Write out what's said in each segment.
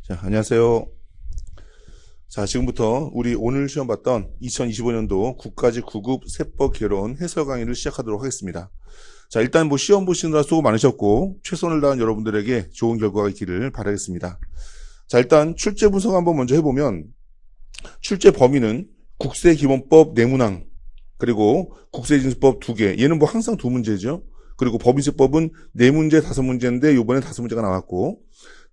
자, 안녕하세요. 자, 지금부터 우리 오늘 시험 봤던 2025년도 국가직 9급 세법 개론 해설 강의를 시작하도록 하겠습니다. 자, 일단 시험 보시느라 수고 많으셨고 최선을 다한 여러분들에게 좋은 결과가 있기를 바라겠습니다. 자, 일단 출제 분석 한번 먼저 해보면 출제 범위는 국세기본법 내문항 그리고 국세징수법 2개, 얘는 항상 2문제죠. 그리고 법인세법은 4문제 5문제인데 요번에 5문제가 나왔고,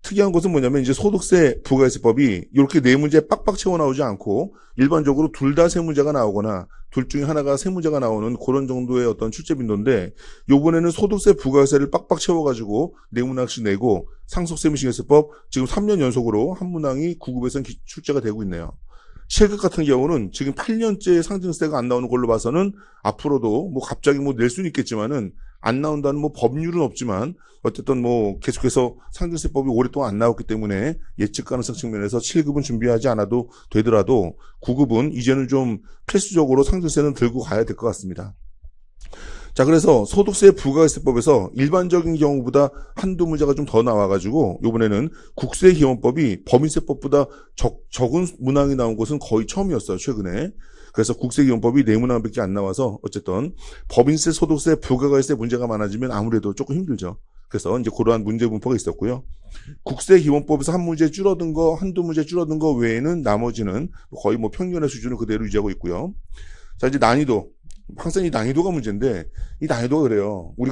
특이한 것은 뭐냐면 이제 소득세 부가세법이 이렇게 4문제 빡빡 채워 나오지 않고 일반적으로 둘 다 3문제가 나오거나 둘 중에 하나가 3문제가 나오는 그런 정도의 어떤 출제 빈도인데, 요번에는 소득세 부가세를 빡빡 채워가지고 4문항씩 내고 상속세무신고세법 지금 3년 연속으로 한 문항이 9급에서는 출제가 되고 있네요. 실급 같은 경우는 지금 8년째 상징세가 안 나오는 걸로 봐서는 앞으로도 갑자기 낼 수는 있겠지만은 안 나온다는 법률은 없지만 어쨌든 계속해서 상징세법이 오랫동안 안 나왔기 때문에 예측 가능성 측면에서 7급은 준비하지 않아도 되더라도 9급은 이제는 좀 필수적으로 상징세는 들고 가야 될 것 같습니다. 자, 그래서 소득세 부가세법에서 일반적인 경우보다 한두 문제가 좀 더 나와가지고 이번에는 국세기본법이 법인세법보다 적은 문항이 나온 것은 거의 처음이었어요, 최근에. 그래서 국세기본법이 4문항밖에 안 나와서 어쨌든 법인세, 소득세, 부가가세 문제가 많아지면 아무래도 조금 힘들죠. 그래서 이제 그러한 문제 분포가 있었고요. 국세기본법에서 한 문제 줄어든 거, 한두 문제 줄어든 거 외에는 나머지는 거의 평균의 수준을 그대로 유지하고 있고요. 자, 이제 난이도. 항상 이 난이도가 문제인데, 이 난이도가 그래요. 우리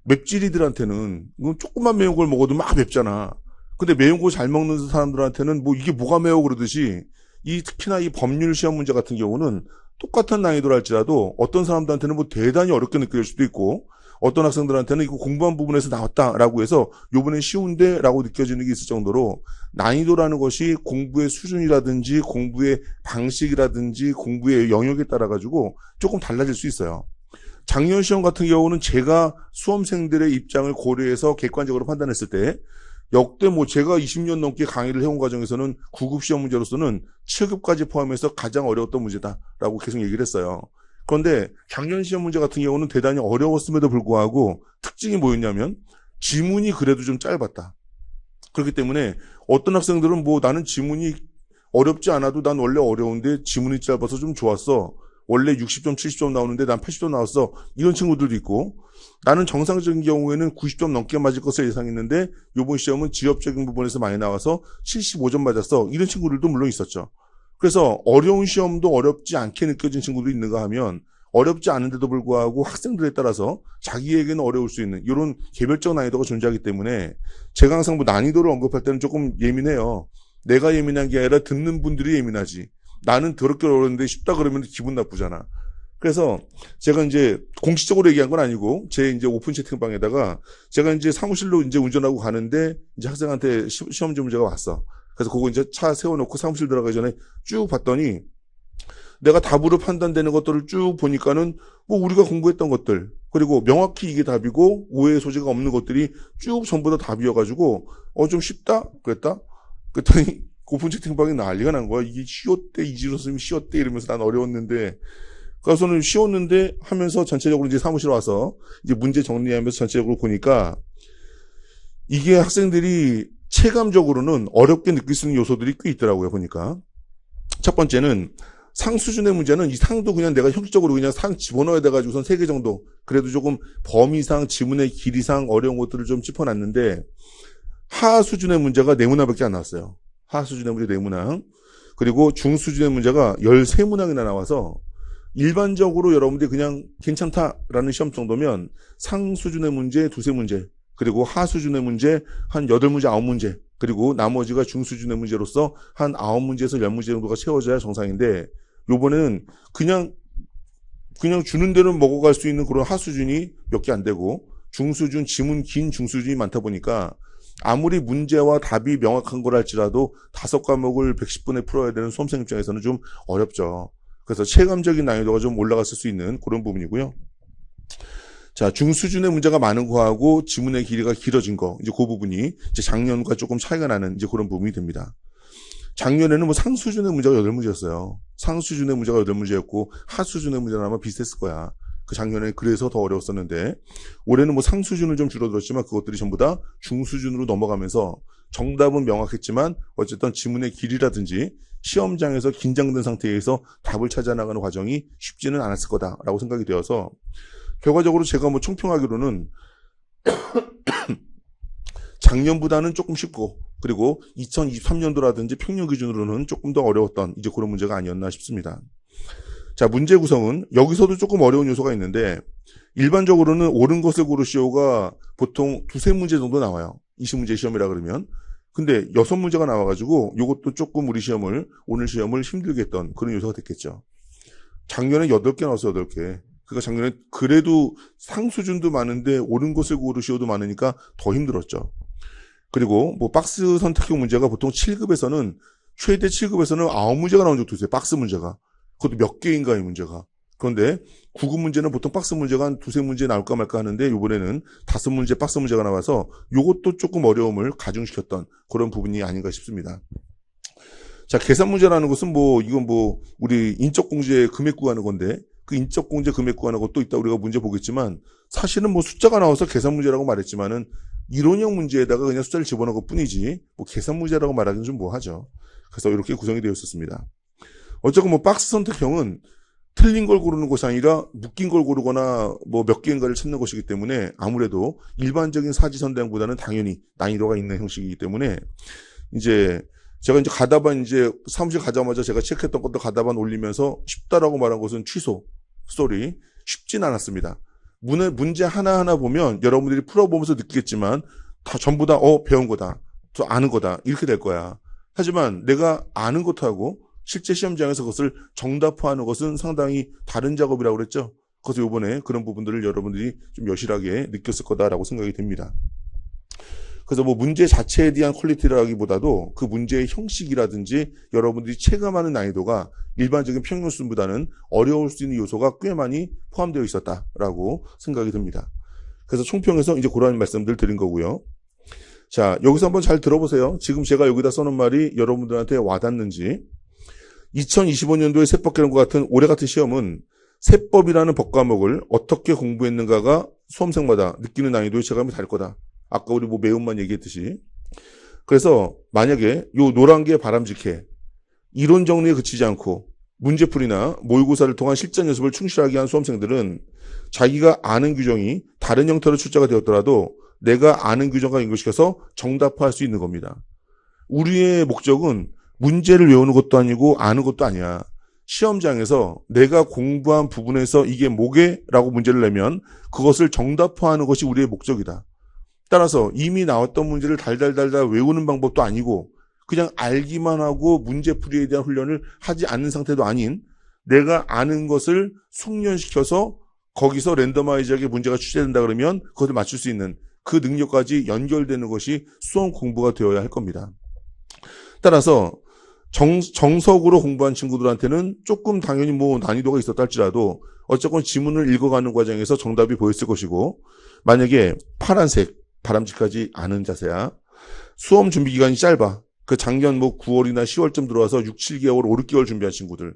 맵찔이들한테는 조금만 매운 걸 먹어도 막 맵잖아. 근데 매운 거 잘 먹는 사람들한테는 이게 뭐가 매워 그러듯이, 특히나 이 법률 시험 문제 같은 경우는 똑같은 난이도를 할지라도 어떤 사람들한테는 대단히 어렵게 느껴질 수도 있고, 어떤 학생들한테는 이거 공부한 부분에서 나왔다라고 해서 요번엔 쉬운데 라고 느껴지는 게 있을 정도로 난이도라는 것이 공부의 수준이라든지 공부의 방식이라든지 공부의 영역에 따라 가지고 조금 달라질 수 있어요. 작년 시험 같은 경우는 제가 수험생들의 입장을 고려해서 객관적으로 판단했을 때 역대 제가 20년 넘게 강의를 해온 과정에서는 9급 시험 문제로서는 7급까지 포함해서 가장 어려웠던 문제다라고 계속 얘기를 했어요. 그런데 작년 시험 문제 같은 경우는 대단히 어려웠음에도 불구하고 특징이 뭐였냐면 지문이 그래도 좀 짧았다. 그렇기 때문에 어떤 학생들은 나는 지문이 어렵지 않아도 난 원래 어려운데 지문이 짧아서 좀 좋았어. 원래 60점, 70점 나오는데 난 80점 나왔어. 이런 친구들도 있고, 나는 정상적인 경우에는 90점 넘게 맞을 것을 예상했는데 이번 시험은 지엽적인 부분에서 많이 나와서 75점 맞았어. 이런 친구들도 물론 있었죠. 그래서 어려운 시험도 어렵지 않게 느껴진 친구도 있는가 하면 어렵지 않은데도 불구하고 학생들에 따라서 자기에게는 어려울 수 있는 이런 개별적 난이도가 존재하기 때문에 제가 항상 난이도를 언급할 때는 조금 예민해요. 내가 예민한 게 아니라 듣는 분들이 예민하지. 나는 더럽게 어려운데 쉽다 그러면 기분 나쁘잖아. 그래서 제가 이제 공식적으로 얘기한 건 아니고 제 이제 오픈 채팅방에다가 제가 이제 사무실로 이제 운전하고 가는데 이제 학생한테 시험지 문제가 왔어. 그래서 그거 이제 차 세워놓고 사무실 들어가기 전에 쭉 봤더니 내가 답으로 판단되는 것들을 쭉 보니까는 우리가 공부했던 것들 그리고 명확히 이게 답이고 오해의 소지가 없는 것들이 쭉 전부 다 답이어가지고 좀 쉽다? 그랬더니 오픈 채팅방에 난리가 난 거야. 이게 쉬웠대, 이지로 선생님이 쉬웠대 이러면서 난 어려웠는데 그래서는 쉬웠는데 하면서 전체적으로 이제 사무실 와서 이제 문제 정리하면서 전체적으로 보니까 이게 학생들이 체감적으로는 어렵게 느낄 수 있는 요소들이 꽤 있더라고요, 보니까. 첫 번째는 상 수준의 문제는 이 상도 그냥 내가 형식적으로 그냥 상 집어넣어야 돼가지고선 3개 정도. 그래도 조금 범위상, 지문의 길이상 어려운 것들을 좀 짚어놨는데, 하 수준의 문제가 4문항밖에 안 나왔어요. 하 수준의 문제 4문항. 그리고 중 수준의 문제가 13문항이나 나와서, 일반적으로 여러분들이 그냥 괜찮다라는 시험 정도면 상 수준의 문제 2-3문제. 그리고 하 수준의 문제 한 8문제, 9문제. 그리고 나머지가 중 수준의 문제로서 한 9문제에서 10문제 정도가 채워져야 정상인데, 요번에는 그냥 주는 대로 먹어갈 수 있는 그런 하 수준이 몇 개 안 되고, 중 수준, 지문 긴 중 수준이 많다 보니까, 아무리 문제와 답이 명확한 걸 할지라도 5과목을 110분에 풀어야 되는 수험생 입장에서는 좀 어렵죠. 그래서 체감적인 난이도가 좀 올라갔을 수 있는 그런 부분이고요. 자, 중수준의 문제가 많은 거하고 지문의 길이가 길어진 거, 이제 그 부분이 이제 작년과 조금 차이가 나는 이제 그런 부분이 됩니다. 작년에는 상수준의 문제가 8문제였어요. 상수준의 문제가 8문제였고, 하수준의 문제는 아마 비슷했을 거야. 그 작년에 그래서 더 어려웠었는데 올해는 뭐 상수준을 좀 줄어들었지만 그것들이 전부 다 중수준으로 넘어가면서 정답은 명확했지만 어쨌든 지문의 길이라든지 시험장에서 긴장된 상태에서 답을 찾아 나가는 과정이 쉽지는 않았을 거다라고 생각이 되어서 결과적으로 제가 뭐 총평하기로는 작년보다는 조금 쉽고 그리고 2023년도라든지 평년 기준으로는 조금 더 어려웠던 이제 그런 문제가 아니었나 싶습니다. 자, 문제 구성은 여기서도 조금 어려운 요소가 있는데 일반적으로는 옳은 것을 고르시오가 보통 두세 문제 정도 나와요. 20문제 시험이라 그러면. 근데 6문제가 나와가지고 이것도 조금 우리 오늘 시험을 힘들게 했던 그런 요소가 됐겠죠. 작년에 8개 나왔어요, 8개. 그러니까 작년에 그래도 상수준도 많은데 옳은 것을 고르시오도 많으니까 더 힘들었죠. 그리고 뭐 박스 선택형 문제가 보통 7급에서는 최대 7급에서는 9문제가 나온 적도 있어요. 박스 문제가. 그것도 몇 개인가 이 문제가. 그런데 9급 문제는 보통 박스 문제가 한 두세 문제 나올까 말까 하는데 이번에는 5문제 박스 문제가 나와서 이것도 조금 어려움을 가중시켰던 그런 부분이 아닌가 싶습니다. 자, 계산 문제라는 것은 이건 우리 인적공제 금액 구하는 건데 그 인적공제 금액 구하는 것도 이따 우리가 문제 보겠지만 사실은 숫자가 나와서 계산 문제라고 말했지만은 이론형 문제에다가 그냥 숫자를 집어넣은 것 뿐이지 계산 문제라고 말하기는 좀 뭐하죠. 그래서 이렇게 구성이 되어 있었습니다. 어쨌건 박스 선택형은 틀린 걸 고르는 것이 아니라 묶인 걸 고르거나 몇 개인가를 찾는 것이기 때문에 아무래도 일반적인 사지선다형보다는 당연히 난이도가 있는 형식이기 때문에 제가 가다반 사무실 가자마자 제가 체크했던 것도 가다반 올리면서 쉽다라고 말한 것은 취소, 스토리. 쉽진 않았습니다. 문제 하나하나 보면 여러분들이 풀어보면서 느끼겠지만 다 전부 다 배운 거다. 저 아는 거다. 이렇게 될 거야. 하지만 내가 아는 것하고 실제 시험장에서 그것을 정답화하는 것은 상당히 다른 작업이라고 그랬죠. 그래서 이번에 그런 부분들을 여러분들이 좀 여실하게 느꼈을 거다라고 생각이 됩니다. 그래서 문제 자체에 대한 퀄리티라기보다도 그 문제의 형식이라든지 여러분들이 체감하는 난이도가 일반적인 평균 수준보다는 어려울 수 있는 요소가 꽤 많이 포함되어 있었다라고 생각이 듭니다. 그래서 총평에서 이제 그런 말씀들 드린 거고요. 자, 여기서 한번 잘 들어보세요. 지금 제가 여기다 써놓은 말이 여러분들한테 와닿는지. 2025년도의 세법개론과 같은 올해 같은 시험은 세법이라는 법과목을 어떻게 공부했는가가 수험생마다 느끼는 난이도의 체감이 다를 거다. 아까 우리 매운맛 얘기했듯이. 그래서 만약에 요 노란 게 바람직해. 이론 정리에 그치지 않고 문제풀이나 모의고사를 통한 실전 연습을 충실하게 한 수험생들은 자기가 아는 규정이 다른 형태로 출제가 되었더라도 내가 아는 규정과 연결시켜서 정답화할 수 있는 겁니다. 우리의 목적은 문제를 외우는 것도 아니고 아는 것도 아니야. 시험장에서 내가 공부한 부분에서 이게 뭐게? 라고 문제를 내면 그것을 정답화하는 것이 우리의 목적이다. 따라서 이미 나왔던 문제를 달달달달 외우는 방법도 아니고 그냥 알기만 하고 문제풀이에 대한 훈련을 하지 않는 상태도 아닌 내가 아는 것을 숙련시켜서 거기서 랜덤아이즈하게 문제가 출제된다 그러면 그것을 맞출 수 있는 그 능력까지 연결되는 것이 수험 공부가 되어야 할 겁니다. 따라서 정석으로 공부한 친구들한테는 조금 당연히 난이도가 있었다 할지라도 어쨌건 지문을 읽어가는 과정에서 정답이 보였을 것이고 만약에 파란색 바람직하지 않은 자세야. 수험 준비 기간이 짧아. 그 작년 9월이나 10월쯤 들어와서 6, 7개월, 5, 6개월 준비한 친구들.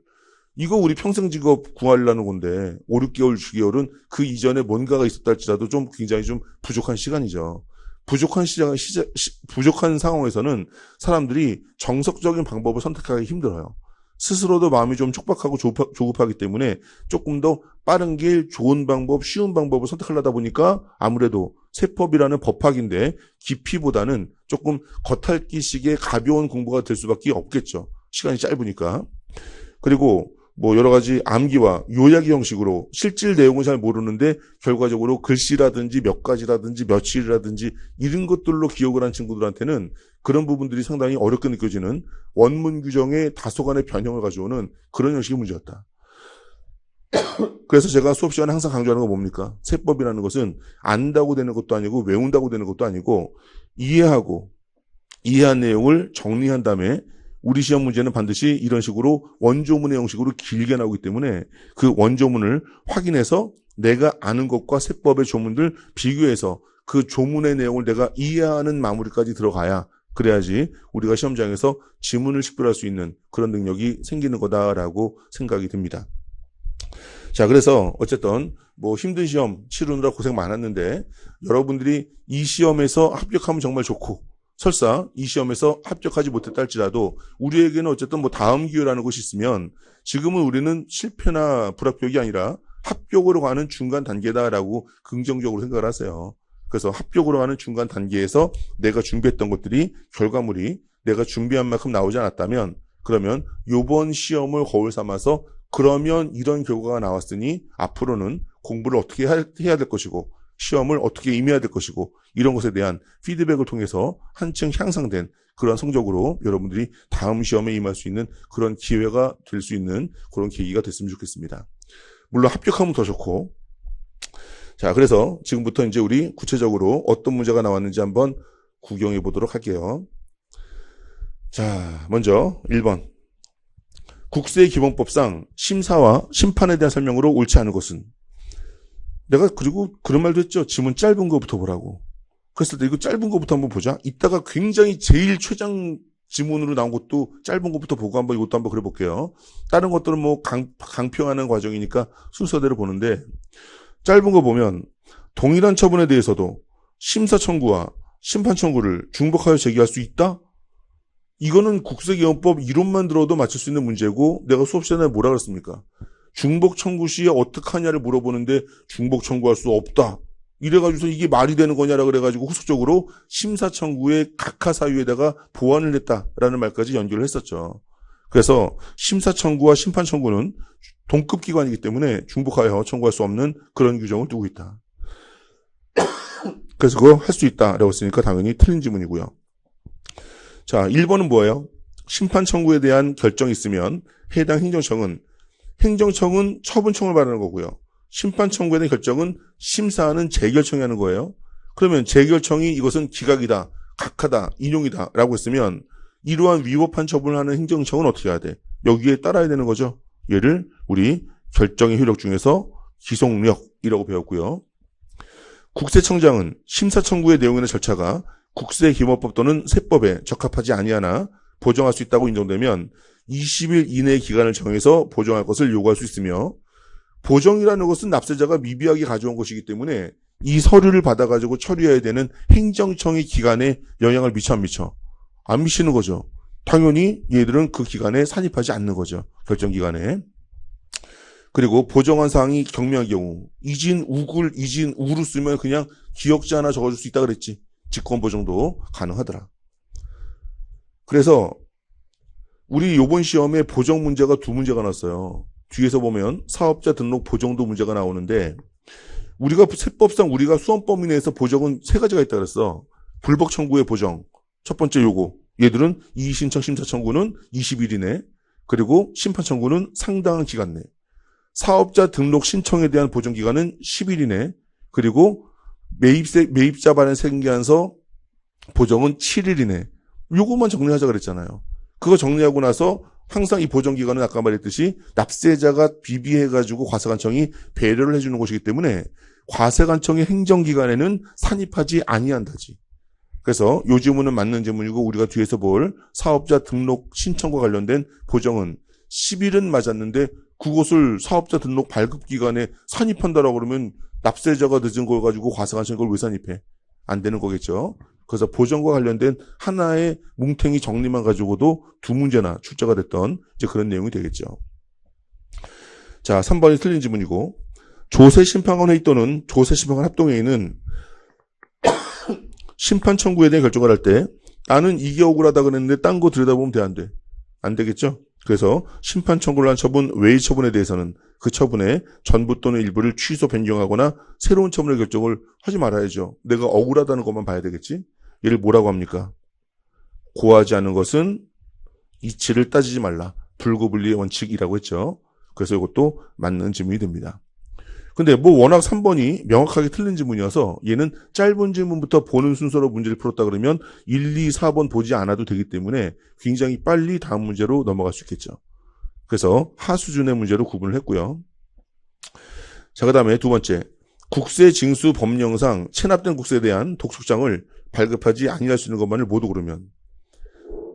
이거 우리 평생 직업 구하려는 건데 5, 6개월, 6개월은 그 이전에 뭔가가 있었다 할지라도 좀 굉장히 좀 부족한 시간이죠. 부족한 상황에서는 사람들이 정석적인 방법을 선택하기 힘들어요. 스스로도 마음이 좀 촉박하고 조급하기 때문에 조금 더 빠른 길, 좋은 방법, 쉬운 방법을 선택하려다 보니까 아무래도 세법이라는 법학인데 깊이보다는 조금 겉핥기식의 가벼운 공부가 될 수밖에 없겠죠. 시간이 짧으니까. 그리고 여러 가지 암기와 요약의 형식으로 실질 내용은 잘 모르는데 결과적으로 글씨라든지 몇 가지라든지 며칠이라든지 이런 것들로 기억을 한 친구들한테는 그런 부분들이 상당히 어렵게 느껴지는 원문 규정의 다소간의 변형을 가져오는 그런 형식의 문제였다. 그래서 제가 수업 시간에 항상 강조하는 건 뭡니까? 세법이라는 것은 안다고 되는 것도 아니고 외운다고 되는 것도 아니고 이해한 내용을 정리한 다음에 우리 시험 문제는 반드시 이런 식으로 원조문의 형식으로 길게 나오기 때문에 그 원조문을 확인해서 내가 아는 것과 세법의 조문들 비교해서 그 조문의 내용을 내가 이해하는 마무리까지 들어가야 그래야지 우리가 시험장에서 지문을 식별할 수 있는 그런 능력이 생기는 거다라고 생각이 듭니다. 자, 그래서 어쨌든 뭐 힘든 시험 치르느라 고생 많았는데 여러분들이 이 시험에서 합격하면 정말 좋고 설사 이 시험에서 합격하지 못했다 할지라도 우리에게는 어쨌든 뭐 다음 기회라는 것이 있으면 지금은 우리는 실패나 불합격이 아니라 합격으로 가는 중간 단계다라고 긍정적으로 생각을 하세요. 그래서 합격으로 가는 중간 단계에서 내가 준비했던 것들이 결과물이 내가 준비한 만큼 나오지 않았다면 그러면 요번 시험을 거울 삼아서 그러면 이런 결과가 나왔으니 앞으로는 공부를 어떻게 해야 될 것이고 시험을 어떻게 임해야 될 것이고 이런 것에 대한 피드백을 통해서 한층 향상된 그런 성적으로 여러분들이 다음 시험에 임할 수 있는 그런 기회가 될 수 있는 그런 계기가 됐으면 좋겠습니다. 물론 합격하면 더 좋고. 자, 그래서 지금부터 이제 우리 구체적으로 어떤 문제가 나왔는지 한번 구경해 보도록 할게요. 자, 먼저 1번. 국세기본법상 심사와 심판에 대한 설명으로 옳지 않은 것은? 내가 그리고 그런 말도 했죠. 지문 짧은 거부터 보라고. 그랬을 때 이거 짧은 거부터 한번 보자. 이따가 굉장히 제일 최장 지문으로 나온 것도 짧은 것부터 보고 한번 이것도 한번 그래 볼게요. 다른 것들은 뭐 강평하는 과정이니까 순서대로 보는데 짧은 거 보면 동일한 처분에 대해서도 심사 청구와 심판 청구를 중복하여 제기할 수 있다? 이거는 국세기본법 이론만 들어도 맞출 수 있는 문제고 내가 수업 시간에 뭐라 그랬습니까? 중복 청구 시에 어떻게 하냐를 물어보는데 중복 청구할 수 없다. 이래가지고서 이게 말이 되는 거냐라 그래가지고 후속적으로 심사 청구의 각하 사유에다가 보완을 했다라는 말까지 연결을 했었죠. 그래서 심사 청구와 심판 청구는 동급 기관이기 때문에 중복하여 청구할 수 없는 그런 규정을 두고 있다. 그래서 그거 할 수 있다라고 했으니까 당연히 틀린 지문이고요. 자, 1번은 뭐예요? 심판 청구에 대한 결정이 있으면 해당 행정청은 처분 청을 받는 거고요. 심판 청구에 대한 결정은 심사하는 재결청이 하는 거예요. 그러면 재결청이 이것은 기각이다, 각하다, 인용이다 라고 했으면 이러한 위법한 처분을 하는 행정청은 어떻게 해야 돼? 여기에 따라야 되는 거죠. 얘를 우리 결정의 효력 중에서 기속력이라고 배웠고요. 국세청장은 심사 청구의 내용이나 절차가 국세기본법 또는 세법에 적합하지 아니하나 보정할 수 있다고 인정되면 20일 이내의 기간을 정해서 보정할 것을 요구할 수 있으며 보정이라는 것은 납세자가 미비하게 가져온 것이기 때문에 이 서류를 받아가지고 처리해야 되는 행정청의 기간에 영향을 미쳐 안 미쳐? 안 미치는 거죠. 당연히 얘들은 그 기간에 산입하지 않는 거죠. 결정기간에. 그리고 보정한 사항이 경미한 경우 이진, 우굴, 이진, 우로 쓰면 그냥 기억자 하나 적어줄 수 있다 그랬지. 직권보정도 가능하더라. 그래서 우리 요번 시험에 보정 문제가 2문제가 나왔어요. 뒤에서 보면 사업자 등록 보정도 문제가 나오는데 우리가 세법상 우리가 수험 범위 내에서 보정은 3가지가 있다 그랬어. 불복 청구의 보정. 첫 번째 요거. 얘들은 이의신청 심사 청구는 20일 이내. 그리고 심판 청구는 상당한 기간 내. 사업자 등록 신청에 대한 보정 기간은 10일 이내. 그리고 매입자 발행 생계한서 보정은 7일 이내. 요것만 정리하자 그랬잖아요. 그거 정리하고 나서 항상 이 보정 기간은 아까 말했듯이 납세자가 비비해가지고 과세관청이 배려를 해주는 것이기 때문에 과세관청의 행정기간에는 산입하지 아니한다지. 그래서 요 지문은 맞는 지문이고 우리가 뒤에서 볼 사업자 등록 신청과 관련된 보정은 10일은 맞았는데 그것을 사업자 등록 발급 기간에 산입한다라고 그러면 납세자가 늦은 걸 가지고 과세관청이 그걸 왜 산입해? 안 되는 거겠죠. 그래서 보정과 관련된 하나의 뭉탱이 정리만 가지고도 2문제나 출제가 됐던 이제 그런 내용이 되겠죠. 자, 3번이 틀린 지문이고 조세심판관 회의 또는 조세심판관 합동회의는 심판 청구에 대해 결정을 할 때 나는 이게 억울하다 그랬는데 딴 거 들여다보면 돼, 안 돼? 안 되겠죠? 그래서 심판 청구를 한 처분 외의 처분에 대해서는 그 처분의 전부 또는 일부를 취소 변경하거나 새로운 처분의 결정을 하지 말아야죠. 내가 억울하다는 것만 봐야 되겠지? 얘를 뭐라고 합니까? 고하지 않은 것은 이치를 따지지 말라. 불구분리의 원칙이라고 했죠. 그래서 이것도 맞는 지문이 됩니다. 근데 뭐 워낙 3번이 명확하게 틀린 지문이어서 얘는 짧은 지문부터 보는 순서로 문제를 풀었다 그러면 1, 2, 4번 보지 않아도 되기 때문에 굉장히 빨리 다음 문제로 넘어갈 수 있겠죠. 그래서 하수준의 문제로 구분을 했고요. 자, 그 다음에 2번째. 국세징수 법령상 체납된 국세에 대한 독촉장을 발급하지 아니할 수 있는 것만을 모두 고르면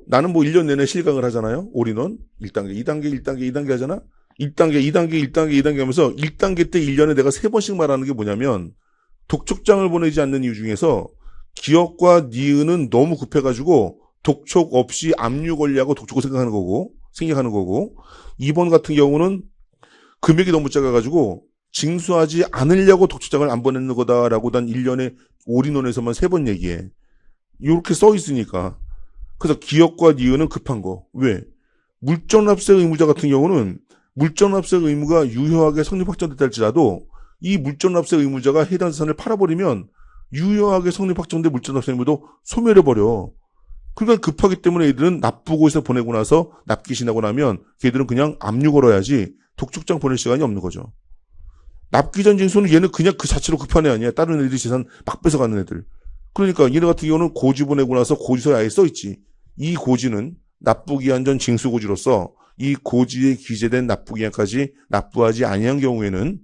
나는 뭐 1년 내내 실강을 하잖아요. 올인원 1단계, 2단계, 1단계, 2단계 하잖아. 1단계, 2단계, 1단계, 2단계 하면서 1단계 때 1년에 내가 3번씩 말하는 게 뭐냐면 독촉장을 보내지 않는 이유 중에서 기업과 니은은 너무 급해가지고 독촉 없이 압류 권리하고 독촉을 생각하는 거고 2번 같은 경우는 금액이 너무 작아가지고 징수하지 않으려고 독촉장을 안 보내는 거다라고 난 1년에 올인원에서만 3번 얘기해. 이렇게 써 있으니까. 그래서 기업과 니은은 급한 거. 왜? 물전납세 의무자 같은 경우는 물전납세 의무가 유효하게 성립 확정됐다 할지라도 이 물전납세 의무자가 해당 자산을 팔아버리면 유효하게 성립 확정된 물전납세 의무도 소멸해버려. 그러니까 급하기 때문에 얘들은 납부고에서 보내고 나서 납기 지나고 나면 걔들은 그냥 압류 걸어야지 독촉장 보낼 시간이 없는 거죠. 납기 전 징수는 얘는 그냥 그 자체로 급한 애 아니야. 다른 애들이 재산 막 뺏어가는 애들. 그러니까 얘네 같은 경우는 고지 보내고 나서 고지서에 아예 써있지. 이 고지는 납부기한 전 징수고지로서 이 고지에 기재된 납부기한까지 납부하지 아니한 경우에는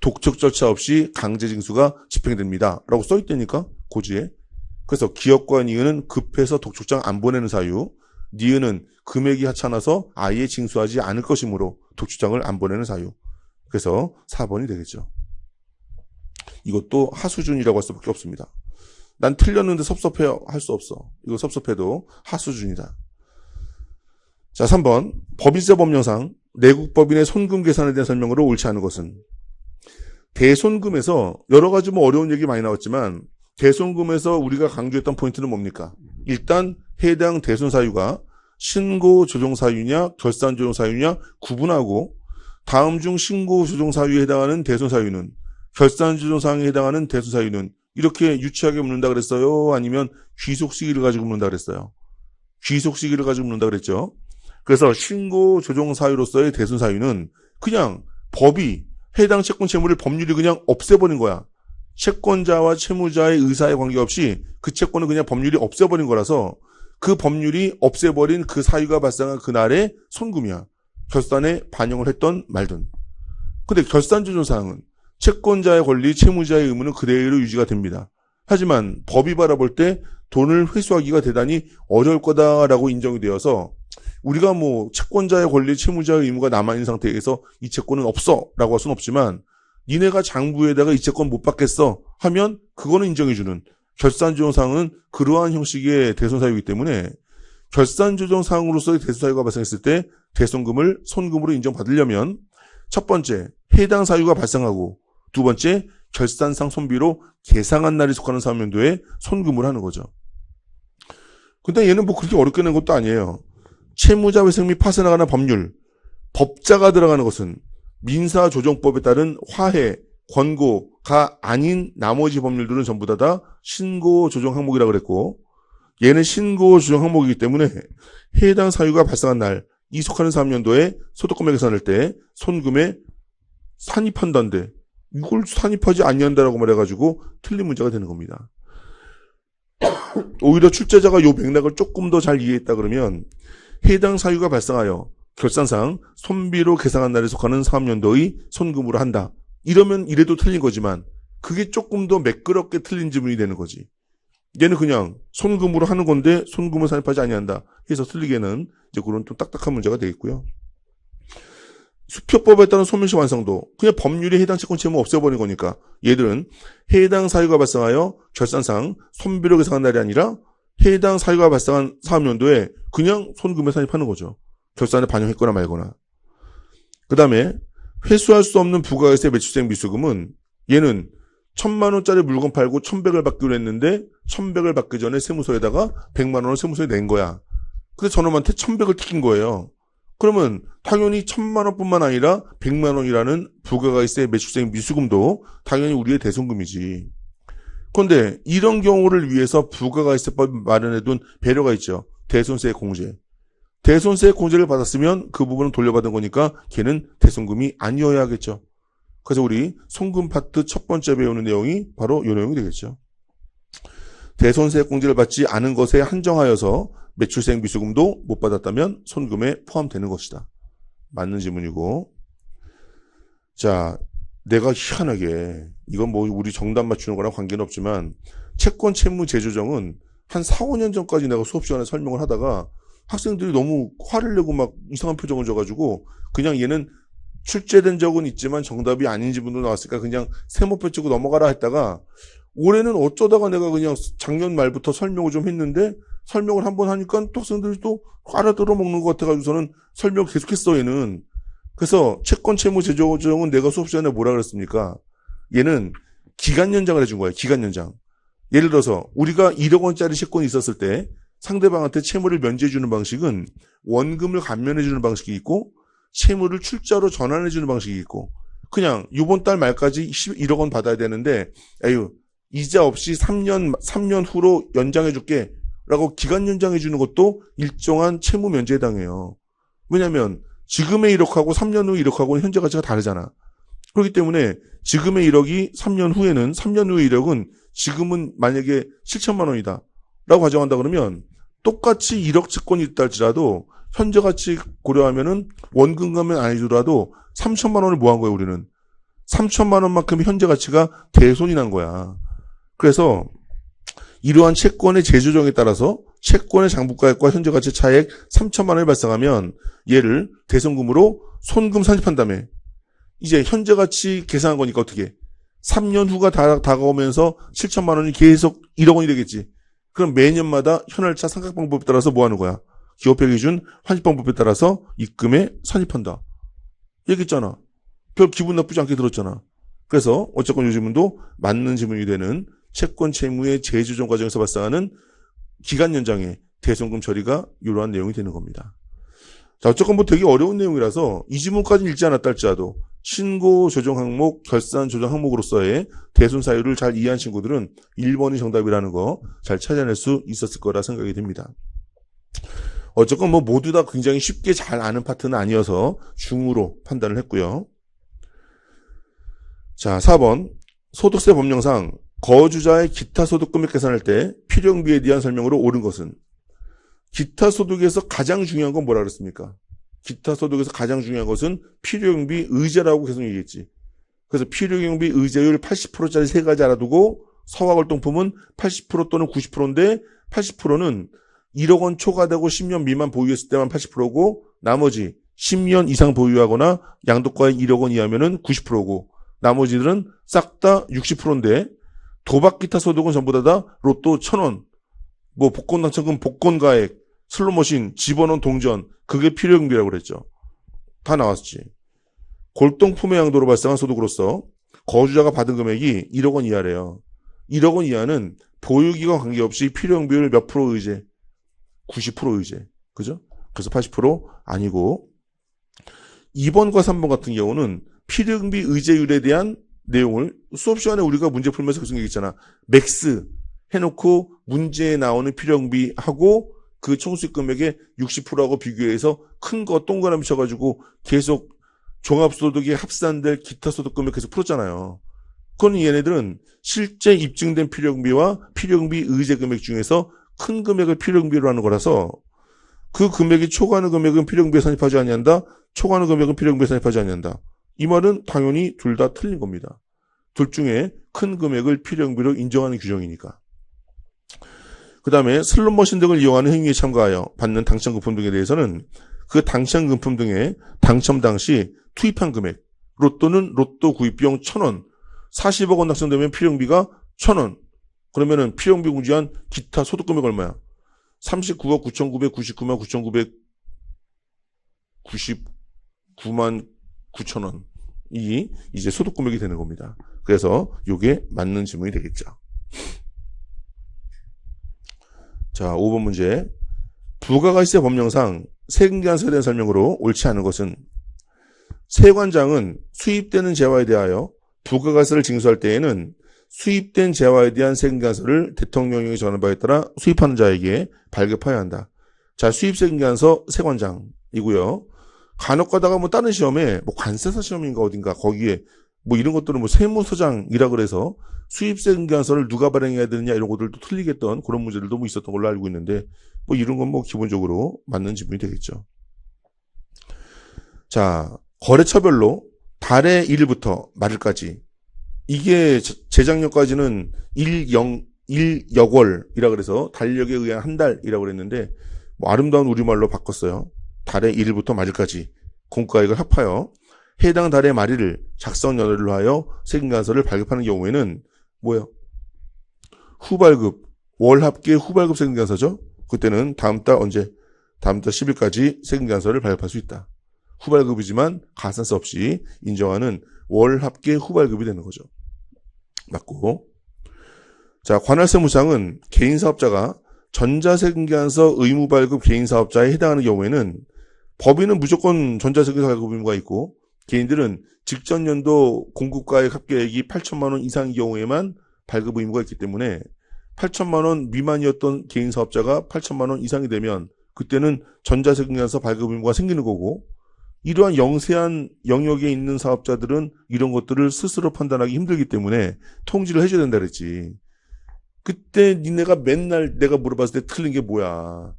독촉 절차 없이 강제징수가 집행됩니다. 라고 써있다니까 고지에. 그래서 기업과 니은은 급해서 독촉장 안 보내는 사유, 니은은 금액이 하찮아서 아예 징수하지 않을 것이므로 독촉장을 안 보내는 사유. 그래서 4번이 되겠죠. 이것도 하수준이라고 할 수밖에 없습니다. 난 틀렸는데 섭섭해 할 수 없어. 이거 섭섭해도 하수준이다. 자, 3번. 법인세 법령상 내국법인의 손금 계산에 대한 설명으로 옳지 않은 것은 대손금에서 여러 가지 어려운 얘기 많이 나왔지만 대손금에서 우리가 강조했던 포인트는 뭡니까? 일단 해당 대손사유가 신고조정사유냐 결산조정사유냐 구분하고 다음 중 신고조정사유에 해당하는 대손사유는 결산조정사항에 해당하는 대손사유는 이렇게 유치하게 묻는다 그랬어요? 아니면 귀속 시기를 가지고 묻는다 그랬어요? 귀속 시기를 가지고 묻는다 그랬죠? 그래서 신고조정사유로서의 대손사유는 그냥 법이 해당 채권 채무를 법률이 그냥 없애버린 거야. 채권자와 채무자의 의사에 관계없이 그 채권은 그냥 법률이 없애버린 거라서 그 법률이 없애버린 그 사유가 발생한 그날의 손금이야. 결산에 반영을 했던 말든. 근데 결산조정사항은 채권자의 권리, 채무자의 의무는 그대로 유지가 됩니다. 하지만 법이 바라볼 때 돈을 회수하기가 대단히 어려울 거다라고 인정이 되어서 우리가 채권자의 권리, 채무자의 의무가 남아있는 상태에서 이 채권은 없어 라고 할 수는 없지만 니네가 장부에다가 이 채권 못 받겠어 하면 그거는 인정해주는 결산조정사항은 그러한 형식의 대손사유이기 때문에 결산조정사항으로서의 대손사유가 발생했을 때 대손금을 손금으로 인정받으려면 첫 번째 해당 사유가 발생하고 두 번째 결산상 손비로 계상한 날이 속하는 사면도에 손금을 하는 거죠. 근데 얘는 그렇게 어렵게 낸 것도 아니에요. 채무자 회생 및 파산에 관한 법률, 법자가 들어가는 것은 민사조정법에 따른 화해, 권고가 아닌 나머지 법률들은 전부 다 신고조정 항목이라고 그랬고 얘는 신고조정 항목이기 때문에 해당 사유가 발생한 날 이 속하는 사면도에 소득금액 계산할 때 손금에 산입한다는데 이걸 산입하지 아니한다라고 말해가지고 틀린 문제가 되는 겁니다. 오히려 출제자가 이 맥락을 조금 더 잘 이해했다 그러면 해당 사유가 발생하여 결산상 손비로 계상한 날에 속하는 사업연도의 손금으로 한다. 이러면 이래도 틀린 거지만 그게 조금 더 매끄럽게 틀린 지문이 되는 거지. 얘는 그냥 손금으로 하는 건데 손금을 산입하지 아니한다 해서 틀리게는 이제 그런 좀 딱딱한 문제가 되겠고요. 수표법에 따른 소멸시 완성도 그냥 법률이 해당 채권 채무 없애버린 거니까 얘들은 해당 사유가 발생하여 결산상 손비로 계상한 날이 아니라 해당 사유가 발생한 사업연도에 그냥 손금에 산입하는 거죠. 결산에 반영했거나 말거나. 그 다음에 회수할 수 없는 부가가세 매출생 미수금은 얘는 1,000만 원짜리 물건 팔고 1,100을 받기로 했는데 1,100을 받기 전에 세무서에다가 100만 원을 세무서에 낸 거야. 근데 저놈한테 1,100을 튀긴 거예요. 그러면 당연히 1,000만 원뿐만 아니라 100만 원이라는 부가가세 매출생 미수금도 당연히 우리의 대손금이지. 그런데 이런 경우를 위해서 부가가세법 마련해둔 배려가 있죠. 대손세 공제. 대손세 공제를 받았으면 그 부분은 돌려받은 거니까 걔는 대손금이 아니어야 하겠죠. 그래서 우리 손금 파트 첫 번째 배우는 내용이 바로 이 내용이 되겠죠. 대손세 공제를 받지 않은 것에 한정하여서 매출생 미수금도 못 받았다면 손금에 포함되는 것이다. 맞는 지문이고. 자, 내가 희한하게 이건 우리 정답 맞추는 거랑 관계는 없지만 채권 채무 재조정은 한 4, 5년 전까지 내가 수업 시간에 설명을 하다가 학생들이 너무 화를 내고 막 이상한 표정을 줘가지고 그냥 얘는 출제된 적은 있지만 정답이 아닌 지분도 나왔으니까 그냥 세모표 찍고 넘어가라 했다가 올해는 어쩌다가 내가 그냥 작년 말부터 설명을 좀 했는데 설명을 한번 하니까 또 학생들이 또 알아들어 먹는 것 같아가지고서는 설명 계속했어 얘는. 그래서 채권 채무 제조 조정은 내가 수업 시간에 뭐라 그랬습니까? 얘는 기간 연장을 해준 거예요. 기간 연장. 예를 들어서 우리가 1억 원짜리 채권이 있었을 때 상대방한테 채무를 면제해주는 방식은 원금을 감면해주는 방식이 있고 채무를 출자로 전환해주는 방식이 있고 그냥 이번 달 말까지 1억 원 받아야 되는데 에휴 이자 없이 3년 후로 연장해줄게 라고 기간 연장해주는 것도 일정한 채무 면제에 해당해요. 왜냐하면 지금의 1억하고 3년 후 1억하고는 현재 가치가 다르잖아. 그렇기 때문에 지금의 1억이 3년 후에는 3년 후의 1억은 지금은 만약에 7천만 원이다 라고 가정한다 그러면 똑같이 1억 채권이 있다 할지라도 현재 가치 고려하면은 원금 감면 아니더라도 3천만 원을 뭐 한 거예요 우리는. 3천만 원만큼 현재 가치가 대손이 난 거야. 그래서 이러한 채권의 재조정에 따라서 채권의 장부가액과 현재 가치 차액 3천만 원을 발생하면 얘를 대손금으로 손금 산입한 다음에 이제 현재 가치 계산한 거니까 어떻게 3년 후가 다가오면서 7천만 원이 계속 1억 원이 되겠지. 그럼 매년마다 현월차 상각방법에 따라서 뭐 하는 거야? 기업회 기준 환입방법에 따라서 입금에 산입한다. 얘기했잖아. 별 기분 나쁘지 않게 들었잖아. 그래서 어쨌건 이 지문도 맞는 지문이 되는 채권 채무의 재조정 과정에서 발생하는 기간 연장의 대손금 처리가 이러한 내용이 되는 겁니다. 자, 어쨌건 뭐 되게 어려운 내용이라서 이 지문까지는 읽지 않았다 할지라도 신고 조정 항목, 결산 조정 항목으로서의 대손 사유를 잘 이해한 친구들은 1번이 정답이라는 거 잘 찾아낼 수 있었을 거라 생각이 듭니다. 어쨌건 뭐 모두 다 굉장히 쉽게 잘 아는 파트는 아니어서 중으로 판단을 했고요. 자, 4번 소득세 법령상 거주자의 기타 소득 금액 계산할 때 필요형비에 대한 설명으로 옳은 것은 기타 소득에서 가장 중요한 건 뭐라 그랬습니까? 기타 소득에서 가장 중요한 것은 필요형비 의제라고 계속 얘기했지. 그래서 필요형비 의제율 80%짜리 세 가지 알아두고 서화골동품은 80% 또는 90%인데 80%는 1억 원 초과되고 10년 미만 보유했을 때만 80%고 나머지 10년 이상 보유하거나 양도가액 1억 원 이하면은 90%고 나머지들은 싹 다 60%인데 도박 기타 소득은 전부 다 로또 1,000원, 뭐 복권 당첨금 복권가액, 슬롯머신, 집어넣은 동전 그게 필요형비라고 그랬죠. 다 나왔지. 골동품의 양도로 발생한 소득으로서 거주자가 받은 금액이 1억 원 이하래요. 1억 원 이하는 보유기간 관계없이 필요형비율 몇 프로 의제? 90% 의제. 그죠? 그래서 80% 아니고 2번과 3번 같은 경우는 필요형비 의제율에 대한 내용을 수업 시간에 우리가 문제 풀면서 계속 얘기했잖아. 맥스 해놓고 문제에 나오는 필요형비하고 그 총수익 금액의 60%하고 비교해서 큰 거 동그라미 쳐가지고 계속 종합소득이 합산될 기타 소득 금액 계속 풀었잖아요. 그건 얘네들은 실제 입증된 필요형비와 필요형비 의제 금액 중에서 큰 금액을 필요형비로 하는 거라서 그 금액이 초과하는 금액은 필요형비에 산입하지 아니한다. 초과하는 금액은 필요형비에 산입하지 아니한다. 이 말은 당연히 둘 다 틀린 겁니다. 둘 중에 큰 금액을 필요형비로 인정하는 규정이니까. 그 다음에 슬롯머신 등을 이용하는 행위에 참가하여 받는 당첨금품 등에 대해서는 그 당첨금품 등의 당첨 당시 투입한 금액, 로또는 로또 구입비용 1,000원, 40억 원 당첨되면 필요형비가 1,000원. 그러면은 필요형비 공제한 기타 소득금액 얼마야? 39억 9,999만 9,999만 9천원. 이 이제 소득금액이 되는 겁니다. 그래서 이게 맞는 질문이 되겠죠. 자, 5번 문제. 부가가치세 법령상 세금계산서에 대한 설명으로 옳지 않은 것은 세관장은 수입되는 재화에 대하여 부가가치세를 징수할 때에는 수입된 재화에 대한 세금계산서를 대통령령이 정하는 바에 따라 수입하는 자에게 발급해야 한다. 자, 수입세금계산서 세관장이고요. 간혹 가다가 뭐 다른 시험에 뭐 관세사 시험인가 어딘가 거기에 뭐 이런 것들은 뭐 세무서장이라 그래서 수입세금계산서를 누가 발행해야 되느냐 이런 것들도 틀리게 했던 그런 문제들도 뭐 있었던 걸로 알고 있는데 뭐 이런 건 뭐 기본적으로 맞는 지문이 되겠죠. 자, 거래처별로 달의 1일부터 말일까지 이게 재작년까지는 일역월이라 그래서 달력에 의한 한 달이라고 그랬는데 뭐 아름다운 우리말로 바꿨어요. 달의 1일부터 말일까지 공과액을 합하여 해당 달의 말일을 작성 연월로 하여 세금계산서를 발급하는 경우에는 뭐예요? 후발급, 월 합계 후발급 세금계산서죠. 그때는 다음 달 언제? 다음 달 10일까지 세금계산서를 발급할 수 있다. 후발급이지만 가산세 없이 인정하는 월 합계 후발급이 되는 거죠. 맞고. 자, 관할세무상은 개인사업자가 전자세금계산서 의무발급 개인사업자에 해당하는 경우에는 법인은 무조건 전자세금계산서 발급 의무가 있고 개인들은 직전연도 공급가액 합계액이 8천만 원 이상인 경우에만 발급 의무가 있기 때문에 8천만 원 미만이었던 개인사업자가 8천만 원 이상이 되면 그때는 전자세금계산서 발급 의무가 생기는 거고 이러한 영세한 영역에 있는 사업자들은 이런 것들을 스스로 판단하기 힘들기 때문에 통지를 해줘야 된다 그랬지. 그때 니네가 맨날 내가 물어봤을 때 틀린 게 뭐야.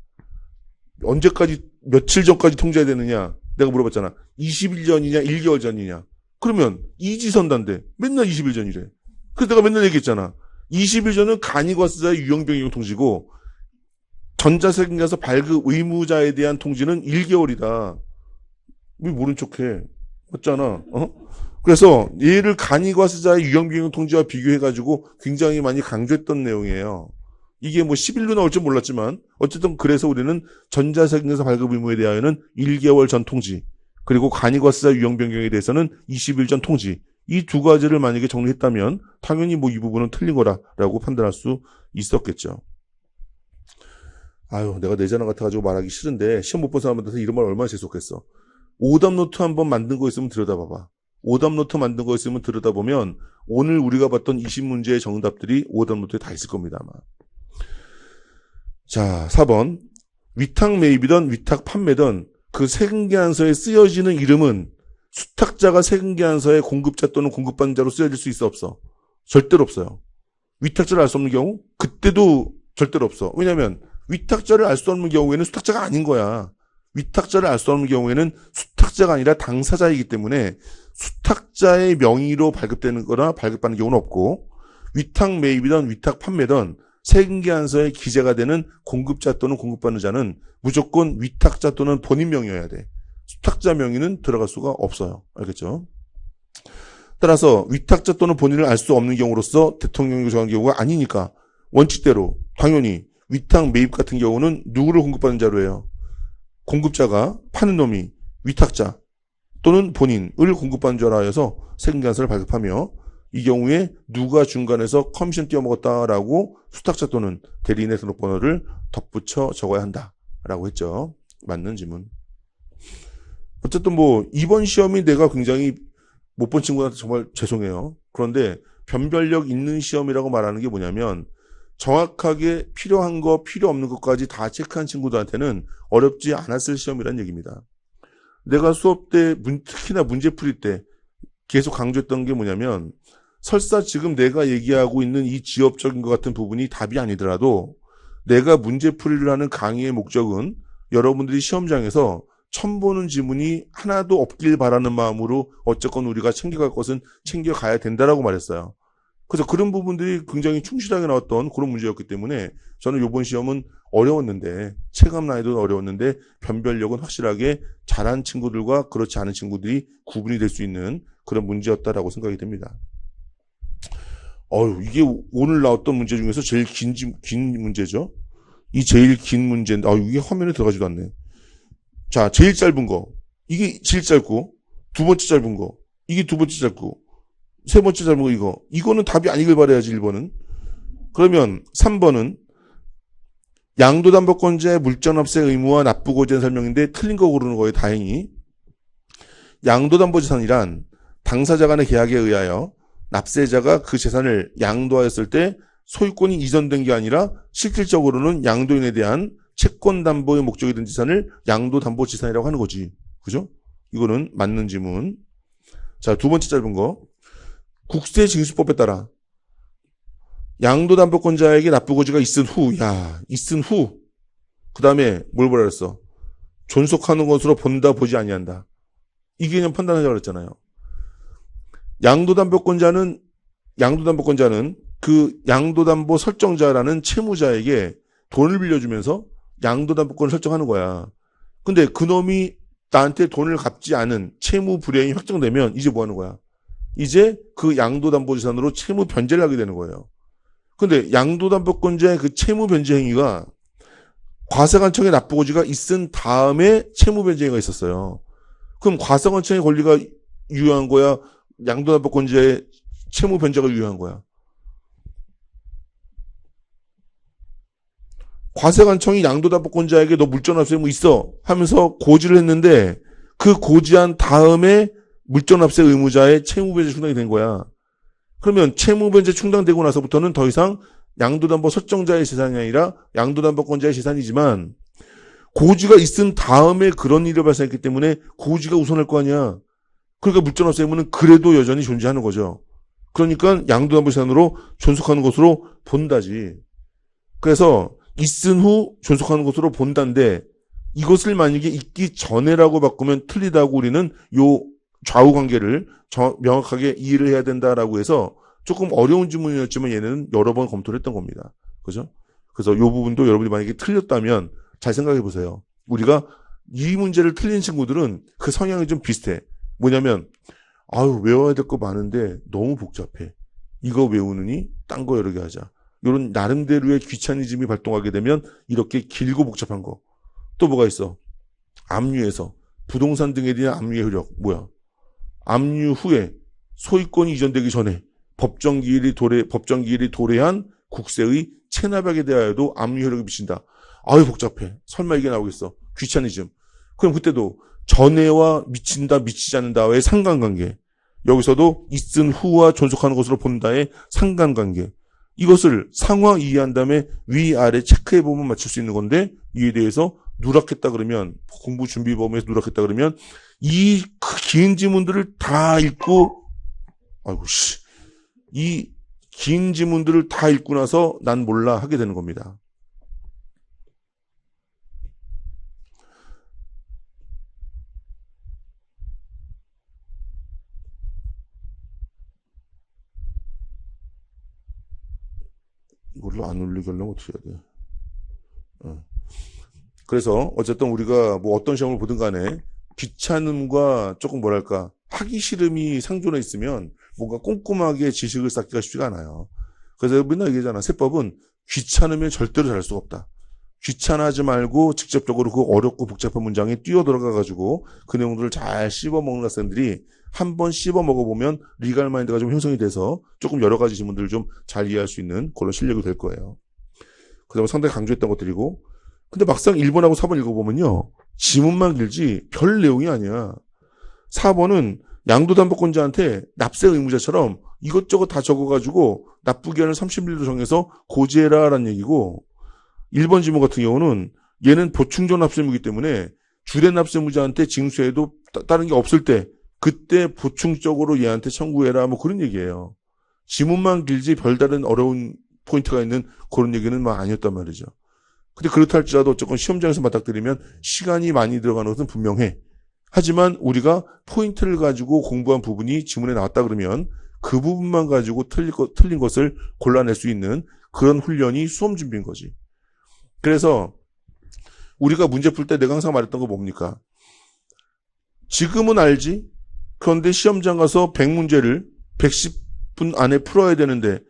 언제까지 며칠 전까지 통지해야 되느냐. 내가 물어봤잖아. 20일 전이냐 1개월 전이냐. 그러면 이지선단데 맨날 20일 전이래. 그래서 내가 맨날 얘기했잖아. 20일 전은 간이과세자의 유형변경 통지고 전자세금계산서 발급 의무자에 대한 통지는 1개월이다. 왜 모른 척해? 맞잖아. 그래서 얘를 간이과세자의 유형변경 통지와 비교해가지고 굉장히 많이 강조했던 내용이에요. 이게 뭐 10일로 나올 줄 몰랐지만 어쨌든 그래서 우리는 전자세금계산서 발급 의무에 대하여는 1개월 전 통지 그리고 간이과세자 유형변경에 대해서는 20일 전 통지 이 두 가지를 만약에 정리했다면 당연히 뭐 이 부분은 틀린 거라고 판단할 수 있었겠죠. 아유, 내가 내 자랑 같아가지고 말하기 싫은데 시험 못 본 사람한테 이런 말 얼마나 재수없겠어. 오답노트 한번 만든 거 있으면 들여다봐봐. 오답노트 만든 거 있으면 들여다보면 오늘 우리가 봤던 20문제의 정답들이 오답노트에 다 있을 겁니다. 아마. 자, 4번. 위탁 매입이든 위탁 판매든 그 세금계산서에 쓰여지는 이름은 수탁자가 세금계산서의 공급자 또는 공급받는 자로 쓰여질 수 있어 없어? 절대로 없어요. 위탁자를 알 수 없는 경우? 그때도 절대로 없어. 왜냐면 위탁자를 알 수 없는 경우에는 수탁자가 아닌 거야. 위탁자를 알 수 없는 경우에는 수탁자가 아니라 당사자이기 때문에 수탁자의 명의로 발급되는 거나 발급받는 경우는 없고 위탁 매입이든 위탁 판매든 세금계산서에 기재가 되는 공급자 또는 공급받는 자는 무조건 위탁자 또는 본인 명의여야 돼. 수탁자 명의는 들어갈 수가 없어요. 알겠죠? 따라서 위탁자 또는 본인을 알 수 없는 경우로서 대통령이 정한 경우가 아니니까 원칙대로 당연히 위탁 매입 같은 경우는 누구를 공급받는 자로 해요? 공급자가 파는 놈이 위탁자 또는 본인을 공급받는 자로 하여서 세금계산서를 발급하며 이 경우에 누가 중간에서 커미션 띄어먹었다라고 수탁자 또는 대리인의 등록번호를 덧붙여 적어야 한다라고 했죠. 맞는 지문. 어쨌든 뭐 이번 시험이 내가 굉장히 못 본 친구한테 정말 죄송해요. 그런데 변별력 있는 시험이라고 말하는 게 뭐냐면 정확하게 필요한 거 필요 없는 것까지 다 체크한 친구들한테는 어렵지 않았을 시험이란 얘기입니다. 내가 수업 때 특히나 문제 풀이 때 계속 강조했던 게 뭐냐면 설사 지금 내가 얘기하고 있는 이 지엽적인 것 같은 부분이 답이 아니더라도 내가 문제풀이를 하는 강의의 목적은 여러분들이 시험장에서 처음 보는 지문이 하나도 없길 바라는 마음으로 어쨌건 우리가 챙겨갈 것은 챙겨가야 된다라고 말했어요. 그래서 그런 부분들이 굉장히 충실하게 나왔던 그런 문제였기 때문에 저는 이번 시험은 어려웠는데 체감 난이도는 어려웠는데 변별력은 확실하게 잘한 친구들과 그렇지 않은 친구들이 구분이 될 수 있는 그런 문제였다라고 생각이 됩니다. 이게 오늘 나왔던 문제 중에서 제일 긴 문제죠. 이 제일 긴 문제인데, 이게 화면에 들어가지도 않네. 자, 제일 짧은 거. 이게 제일 짧고, 두 번째 짧은 거. 이게 두 번째 짧고, 세 번째 짧은 거 이거. 이거는 답이 아니길 바라야지, 1번은. 그러면 3번은 양도담보권자의 물전납세 의무와 납부고지의 설명인데 틀린 거 고르는 거예요, 다행히. 양도담보재산이란 당사자 간의 계약에 의하여 납세자가 그 재산을 양도하였을 때 소유권이 이전된 게 아니라 실질적으로는 양도인에 대한 채권 담보의 목적이 된 재산을 양도담보 재산이라고 하는 거지. 그죠? 이거는 맞는 지문. 자, 두 번째 짧은 거. 국세징수법에 따라 양도담보권자에게 납부고지가 있은 후, 있은 후. 그 다음에 뭘 보라 그랬어? 존속하는 것으로 본다, 보지 아니한다. 이 개념 판단하자고 그랬잖아요. 양도담보권자는 그 양도담보 설정자라는 채무자에게 돈을 빌려주면서 양도담보권을 설정하는 거야. 근데 그놈이 나한테 돈을 갚지 않은 채무 불이행이 확정되면 이제 뭐 하는 거야? 이제 그 양도담보재산으로 채무 변제를 하게 되는 거예요. 근데 양도담보권자의 그 채무 변제 행위가 과세관청의 납부고지가 있은 다음에 채무 변제 행위가 있었어요. 그럼 과세관청의 권리가 유효한 거야? 양도담보권자의 채무 변제가 유효한 거야? 과세관청이 양도담보권자에게 너 물전납세 뭐 있어 하면서 고지를 했는데 그 고지한 다음에 물전납세 의무자의 채무변제 충당이 된 거야. 그러면 채무변제 충당되고 나서부터는 더 이상 양도담보 설정자의 재산이 아니라 양도담보권자의 재산이지만 고지가 있은 다음에 그런 일이 발생했기 때문에 고지가 우선할 거 아니야. 그러니까 물전납세 의무는 그래도 여전히 존재하는 거죠. 그러니까 양도담보 재산으로 존속하는 것으로 본다지. 그래서 있은 후 존속하는 것으로 본다인데 이것을 만약에 있기 전에라고 바꾸면 틀리다고 우리는 요 좌우 관계를 명확하게 이해를 해야 된다라고 해서 조금 어려운 질문이었지만 얘는 여러 번 검토를 했던 겁니다. 그죠? 그래서 요 부분도 여러분이 만약에 틀렸다면 잘 생각해 보세요. 우리가 이 문제를 틀린 친구들은 그 성향이 좀 비슷해. 뭐냐면 외워야 될 거 많은데 너무 복잡해. 이거 외우느니 딴 거 여러 개 하자. 이런 나름대로의 귀차니즘이 발동하게 되면 이렇게 길고 복잡한 거. 또 뭐가 있어? 압류에서 부동산 등에 대한 압류의 효력. 뭐야? 압류 후에 소유권이 이전되기 전에 법정기일이 도래한 국세의 체납액에 대하여도 압류 효력이 미친다. 복잡해. 설마 이게 나오겠어? 귀차니즘. 그럼 그때도 전에와 미친다, 미치지 않는다의 상관관계. 여기서도 있은 후와 존속하는 것으로 본다의 상관관계. 이것을 상황 이해한 다음에 위아래 체크해보면 맞출 수 있는 건데 이에 대해서 누락했다 그러면 공부 준비 범위에서 누락했다 그러면 이 긴 지문들을 다 읽고 이 긴 지문들을 다 읽고 나서 난 몰라 하게 되는 겁니다. 이걸로 안 올리게 하려면 어떻게 해야 돼? 그래서 어쨌든 우리가 뭐 어떤 시험을 보든 간에 귀찮음과 조금 하기 싫음이 상존해 있으면 뭔가 꼼꼼하게 지식을 쌓기가 쉽지가 않아요. 그래서 맨날 얘기하잖아. 세법은 귀찮으면 절대로 잘할 수가 없다. 귀찮아하지 말고 직접적으로 그 어렵고 복잡한 문장에 뛰어들어가가지고 그 내용들을 잘 씹어먹는 학생들이 한번 씹어먹어보면 리갈 마인드가 좀 형성이 돼서 조금 여러 가지 지문들을 좀 잘 이해할 수 있는 그런 실력이 될 거예요. 그 다음에 상당히 강조했던 것들이고 근데 막상 1번하고 4번 읽어보면요. 지문만 길지 별 내용이 아니야. 4번은 양도담보권자한테 납세 의무자처럼 이것저것 다 적어가지고 납부기한을 30일로 정해서 고지해라라는 얘기고 1번 지문 같은 경우는 얘는 보충적 납세의무이기 때문에 주된 납세의무자한테 징수해도 다른 게 없을 때 그때 보충적으로 얘한테 청구해라 뭐 그런 얘기예요. 지문만 길지 별다른 어려운 포인트가 있는 그런 얘기는 아니었단 말이죠. 근데 그렇다 할지라도 어쨌건 시험장에서 맞닥뜨리면 시간이 많이 들어가는 것은 분명해. 하지만 우리가 포인트를 가지고 공부한 부분이 지문에 나왔다 그러면 그 부분만 가지고 틀린 것을 골라낼 수 있는 그런 훈련이 수험 준비인 거지. 그래서 우리가 문제 풀 때 내가 항상 말했던 거 뭡니까? 지금은 알지? 그런데 시험장 가서 100문제를 110분 안에 풀어야 되는데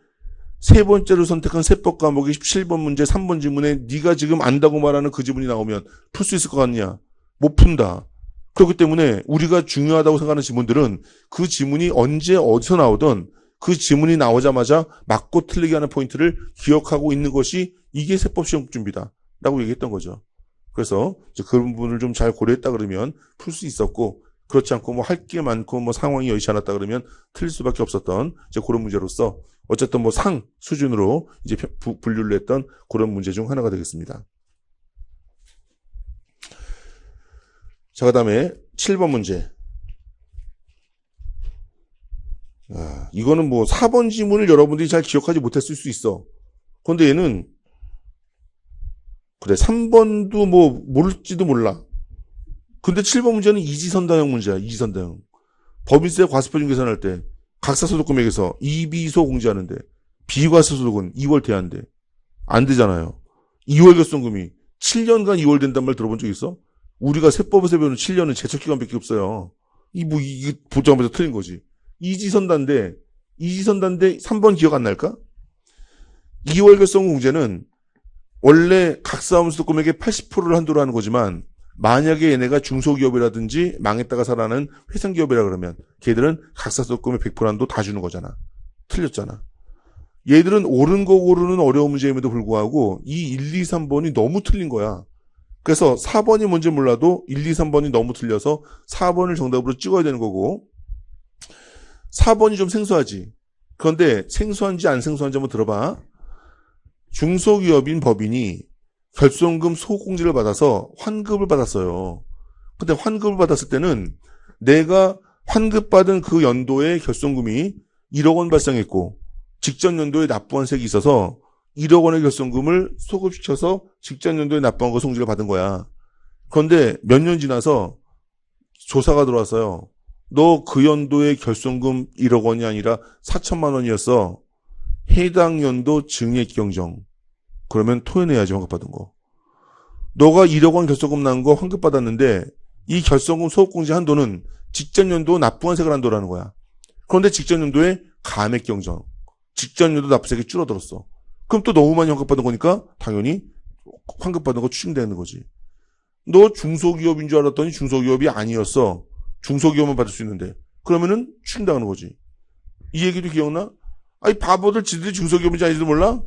세 번째로 선택한 세법 과목이 17번 문제 3번 지문에 네가 지금 안다고 말하는 그 지문이 나오면 풀 수 있을 것 같냐? 못 푼다. 그렇기 때문에 우리가 중요하다고 생각하는 지문들은 그 지문이 언제 어디서 나오든 그 지문이 나오자마자 맞고 틀리게 하는 포인트를 기억하고 있는 것이 이게 세법 시험 준비다 라고 얘기했던 거죠. 그래서 그런 부분을 좀 잘 고려했다 그러면 풀 수 있었고 그렇지 않고 할 게 많고 상황이 여의치 않았다 그러면 틀릴 수밖에 없었던 그런 문제로서 어쨌든 상 수준으로 이제 분류를 했던 그런 문제 중 하나가 되겠습니다. 자, 그 다음에 7번 문제. 이거는 4번 지문을 여러분들이 잘 기억하지 못했을 수 있어. 그런데 얘는 그래 3번도 모를지도 몰라. 근데 7번 문제는 이지선다형 문제야. 이지선다형. 법인세 과세표준 계산할 때 각사소득 금액에서 이비소 공제하는데 비과세소득은 2월 돼야 한대. 안 되잖아요. 2월 결손금이 7년간 2월 된단 말 들어본 적 있어? 우리가 세법에서 배우는 7년은 제척기간밖에 없어요. 이게 보자마자 틀린 거지. 이지선단데 3번 기억 안 날까? 2월 결성공제는 원래 각 사무소금액의 80%를 한도로 하는 거지만 만약에 얘네가 중소기업이라든지 망했다가 살아나는 회생기업이라 그러면 걔들은 각 사무소금의 100% 한도 다 주는 거잖아. 틀렸잖아. 얘들은 옳은 거 고르는 어려운 문제임에도 불구하고 이 1, 2, 3번이 너무 틀린 거야. 그래서 4번이 뭔지 몰라도 1, 2, 3번이 너무 틀려서 4번을 정답으로 찍어야 되는 거고 4번이 좀 생소하지. 그런데 생소한지 안 생소한지 한번 들어봐. 중소기업인 법인이 결손금 소공제를 받아서 환급을 받았어요. 근데 환급을 받았을 때는 내가 환급받은 그 연도에 결손금이 1억 원 발생했고 직전 연도에 납부한 세액이 있어서 1억 원의 결손금을 소급시켜서 직전 연도에 납부한 거 송지를 받은 거야. 그런데 몇 년 지나서 조사가 들어왔어요. 너 그 연도의 결손금 1억 원이 아니라 4천만 원이었어. 해당 연도 증액 경정. 그러면 토해내야지 환급받은 거. 너가 1억 원 결손금 난 거 환급받았는데 이 결손금 소급공제 한도는 직전 연도 납부한 세액을 한도라는 거야. 그런데 직전 연도에 감액 경정. 직전 연도 납부세액이 줄어들었어. 그럼 또 너무 많이 환급받은 거니까 당연히 환급받은 거 추징되는 거지. 너 중소기업인 줄 알았더니 중소기업이 아니었어. 중소기업만 받을 수 있는데. 그러면은 추징당하는 거지. 이 얘기도 기억나? 아니 바보들 지들이 중소기업인지 아닌지도 몰라?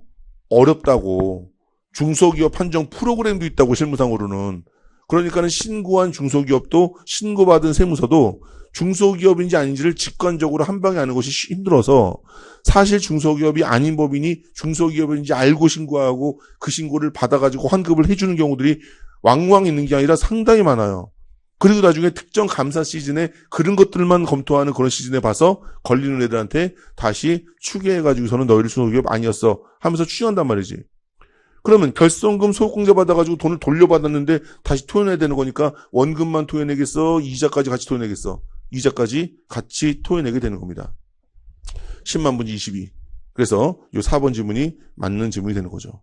어렵다고. 중소기업 판정 프로그램도 있다고 실무상으로는. 그러니까는 신고한 중소기업도 신고받은 세무서도 중소기업인지 아닌지를 직관적으로 한 방에 아는 것이 힘들어서 사실 중소기업이 아닌 법인이 중소기업인지 알고 신고하고 그 신고를 받아가지고 환급을 해주는 경우들이 왕왕 있는 게 아니라 상당히 많아요. 그리고 나중에 특정 감사 시즌에 그런 것들만 검토하는 그런 시즌에 봐서 걸리는 애들한테 다시 추계해가지고서는 너희들 중소기업 아니었어 하면서 추징한단 말이지. 그러면 결손금 소급공제 받아가지고 돈을 돌려받았는데 다시 토해내야 되는 거니까 원금만 토해내겠어? 이자까지 같이 토해내겠어? 이자까지 같이 토해내게 되는 겁니다. 10만 분지 22. 그래서 이 4번 지문이 맞는 지문이 되는 거죠.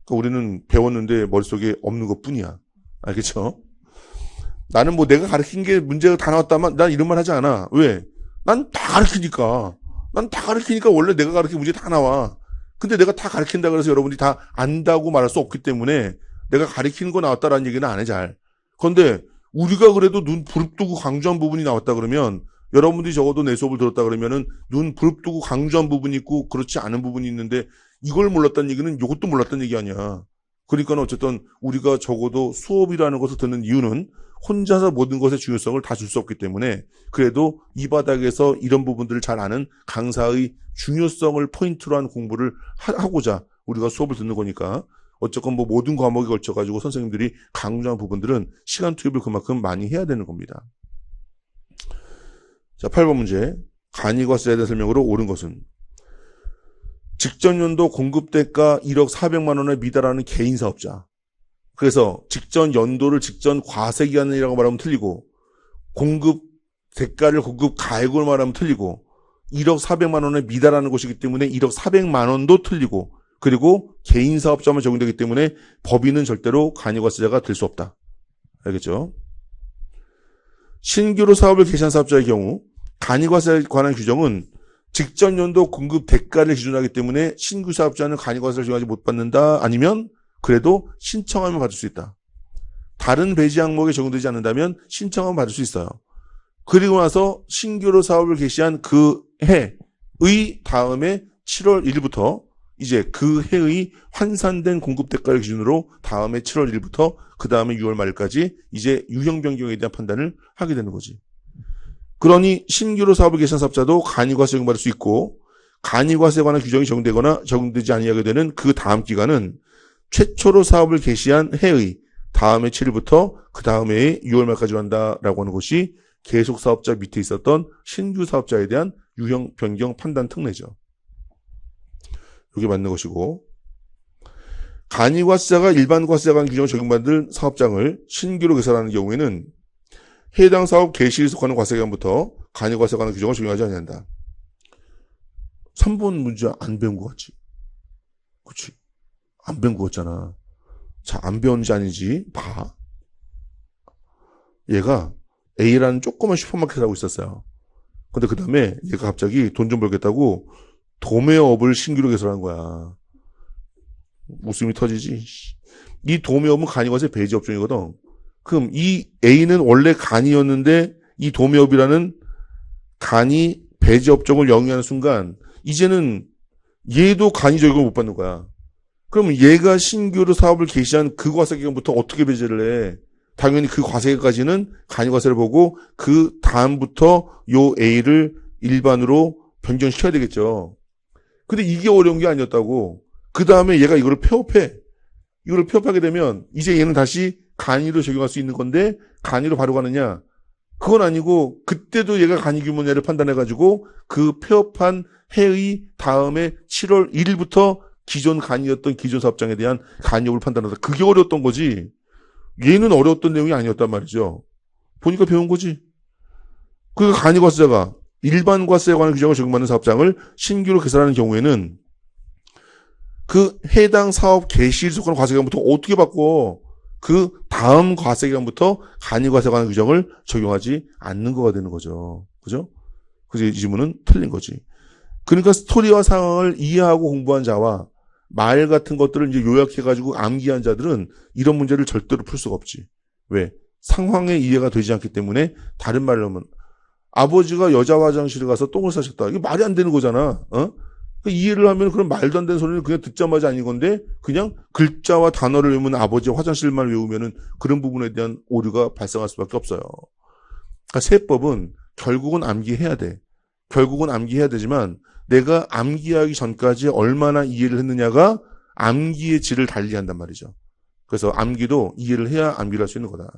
그러니까 우리는 배웠는데 머릿속에 없는 것 뿐이야. 알겠죠? 나는 뭐 내가 가르친 게 문제가 다 나왔다면 난 이런 말 하지 않아. 왜? 난 다 가르치니까. 난 다 가르치니까 원래 내가 가르친 문제 다 나와. 근데 내가 다 가르친다 그래서 여러분들이 다 안다고 말할 수 없기 때문에 내가 가르치는 거 나왔다라는 얘기는 안 해 잘. 그런데 우리가 그래도 눈 부릅뜨고 강조한 부분이 나왔다 그러면 여러분들이 적어도 내 수업을 들었다 그러면은 눈 부릅뜨고 강조한 부분이 있고 그렇지 않은 부분이 있는데 이걸 몰랐다는 얘기는 이것도 몰랐다는 얘기 아니야. 그러니까 어쨌든 우리가 적어도 수업이라는 것을 듣는 이유는 혼자서 모든 것의 중요성을 다 줄 수 없기 때문에 그래도 이 바닥에서 이런 부분들을 잘 아는 강사의 중요성을 포인트로 한 공부를 하고자 우리가 수업을 듣는 거니까 어쨌건 뭐 모든 과목에 걸쳐가지고 선생님들이 강조한 부분들은 시간 투입을 그만큼 많이 해야 되는 겁니다. 자, 8번 문제. 간이과세에 대한 설명으로 옳은 것은 직전 연도 공급 대가 1억 400만 원에 미달하는 개인 사업자. 그래서 직전 연도를 직전 과세 기간이라고 말하면 틀리고 공급 대가를 공급 가액으로 말하면 틀리고 1억 400만 원에 미달하는 것이기 때문에 1억 400만 원도 틀리고 그리고 개인 사업자만 적용되기 때문에 법인은 절대로 간이과세자가 될 수 없다. 알겠죠? 신규로 사업을 개시한 사업자의 경우 간이과세에 관한 규정은 직전 연도 공급 대가를 기준하기 때문에 신규 사업자는 간이과세를 적용하지 못 받는다. 아니면 그래도 신청하면 받을 수 있다. 다른 배제 항목에 적용되지 않는다면 신청하면 받을 수 있어요. 그리고 나서 신규로 사업을 개시한 그 해의 다음에 7월 1일부터 이제 그 해의 환산된 공급 대가를 기준으로 다음에 7월 1일부터 그 다음에 6월 말까지 이제 유형 변경에 대한 판단을 하게 되는 거지. 그러니 신규로 사업을 개시한 사업자도 간이과세 적용받을 수 있고 간이과세에 관한 규정이 적용되거나 적용되지 아니하게 되는 그 다음 기간은 최초로 사업을 개시한 해의 다음해 7일부터 그 다음 해의 6월 말까지 한다라고 하는 것이 계속 사업자 밑에 있었던 신규 사업자에 대한 유형 변경 판단 특례죠. 이게 맞는 것이고 간이과세자가 일반 과세에 관한 규정을 적용받을 사업장을 신규로 개설하는 경우에는 해당 사업 개시에 속하는 과세기간부터 간이과세에 관한 규정을 적용하지 않는다. 3번 문제 안 배운 것 같지? 그치? 안 배운 것 같잖아. 자, 안 배웠는지 아닌지 봐. 얘가 A라는 조그만 슈퍼마켓을 하고 있었어요. 근데 그 다음에 얘가 갑자기 돈 좀 벌겠다고 도매업을 신규로 개설한 거야. 웃음이 터지지. 이 도매업은 간이과세 배제 업종이거든. 그럼 이 A는 원래 간이었는데 이 도매업이라는 간이 배제 업종을 영위하는 순간 이제는 얘도 간이 적용을 못 받는 거야. 그럼 얘가 신규로 사업을 개시한 그 과세기간부터 어떻게 배제를 해? 당연히 그 과세기까지는 간이과세를 보고 그 다음부터 요 A를 일반으로 변경시켜야 되겠죠. 근데 이게 어려운 게 아니었다고. 그 다음에 얘가 이거를 폐업해. 이거를 폐업하게 되면 이제 얘는 다시 간이로 적용할 수 있는 건데 간이로 바로 가느냐? 그건 아니고 그때도 얘가 간이 규모냐를 판단해가지고 그 폐업한 해의 다음에 7월 1일부터 기존 간이었던 기존 사업장에 대한 간이 여부를 판단하다. 그게 어려웠던 거지. 얘는 어려웠던 내용이 아니었단 말이죠. 보니까 배운 거지. 그러니까 간이과세자가 일반 과세에 관한 규정을 적용받는 사업장을 신규로 개설하는 경우에는 그 해당 사업 개시일 속하는 과세기간부터 어떻게 바꿔? 그 다음 과세기간부터 간이과세에 관한 규정을 적용하지 않는 거가 되는 거죠. 그죠? 그래서 이 지문은 틀린 거지. 그러니까 스토리와 상황을 이해하고 공부한 자와 말 같은 것들을 이제 요약해가지고 암기한 자들은 이런 문제를 절대로 풀 수가 없지. 왜? 상황의 이해가 되지 않기 때문에 다른 말로 하면 아버지가 여자 화장실에 가서 똥을 싸셨다. 이게 말이 안 되는 거잖아. 이해를 하면 그런 말도 안 되는 소리를 그냥 듣자마자 아닌 건데 그냥 글자와 단어를 외우면 아버지의 화장실만 외우면은 그런 부분에 대한 오류가 발생할 수밖에 없어요. 그러니까 세법은 결국은 암기해야 돼. 결국은 암기해야 되지만 내가 암기하기 전까지 얼마나 이해를 했느냐가 암기의 질을 달리한단 말이죠. 그래서 암기도 이해를 해야 암기를 할 수 있는 거다.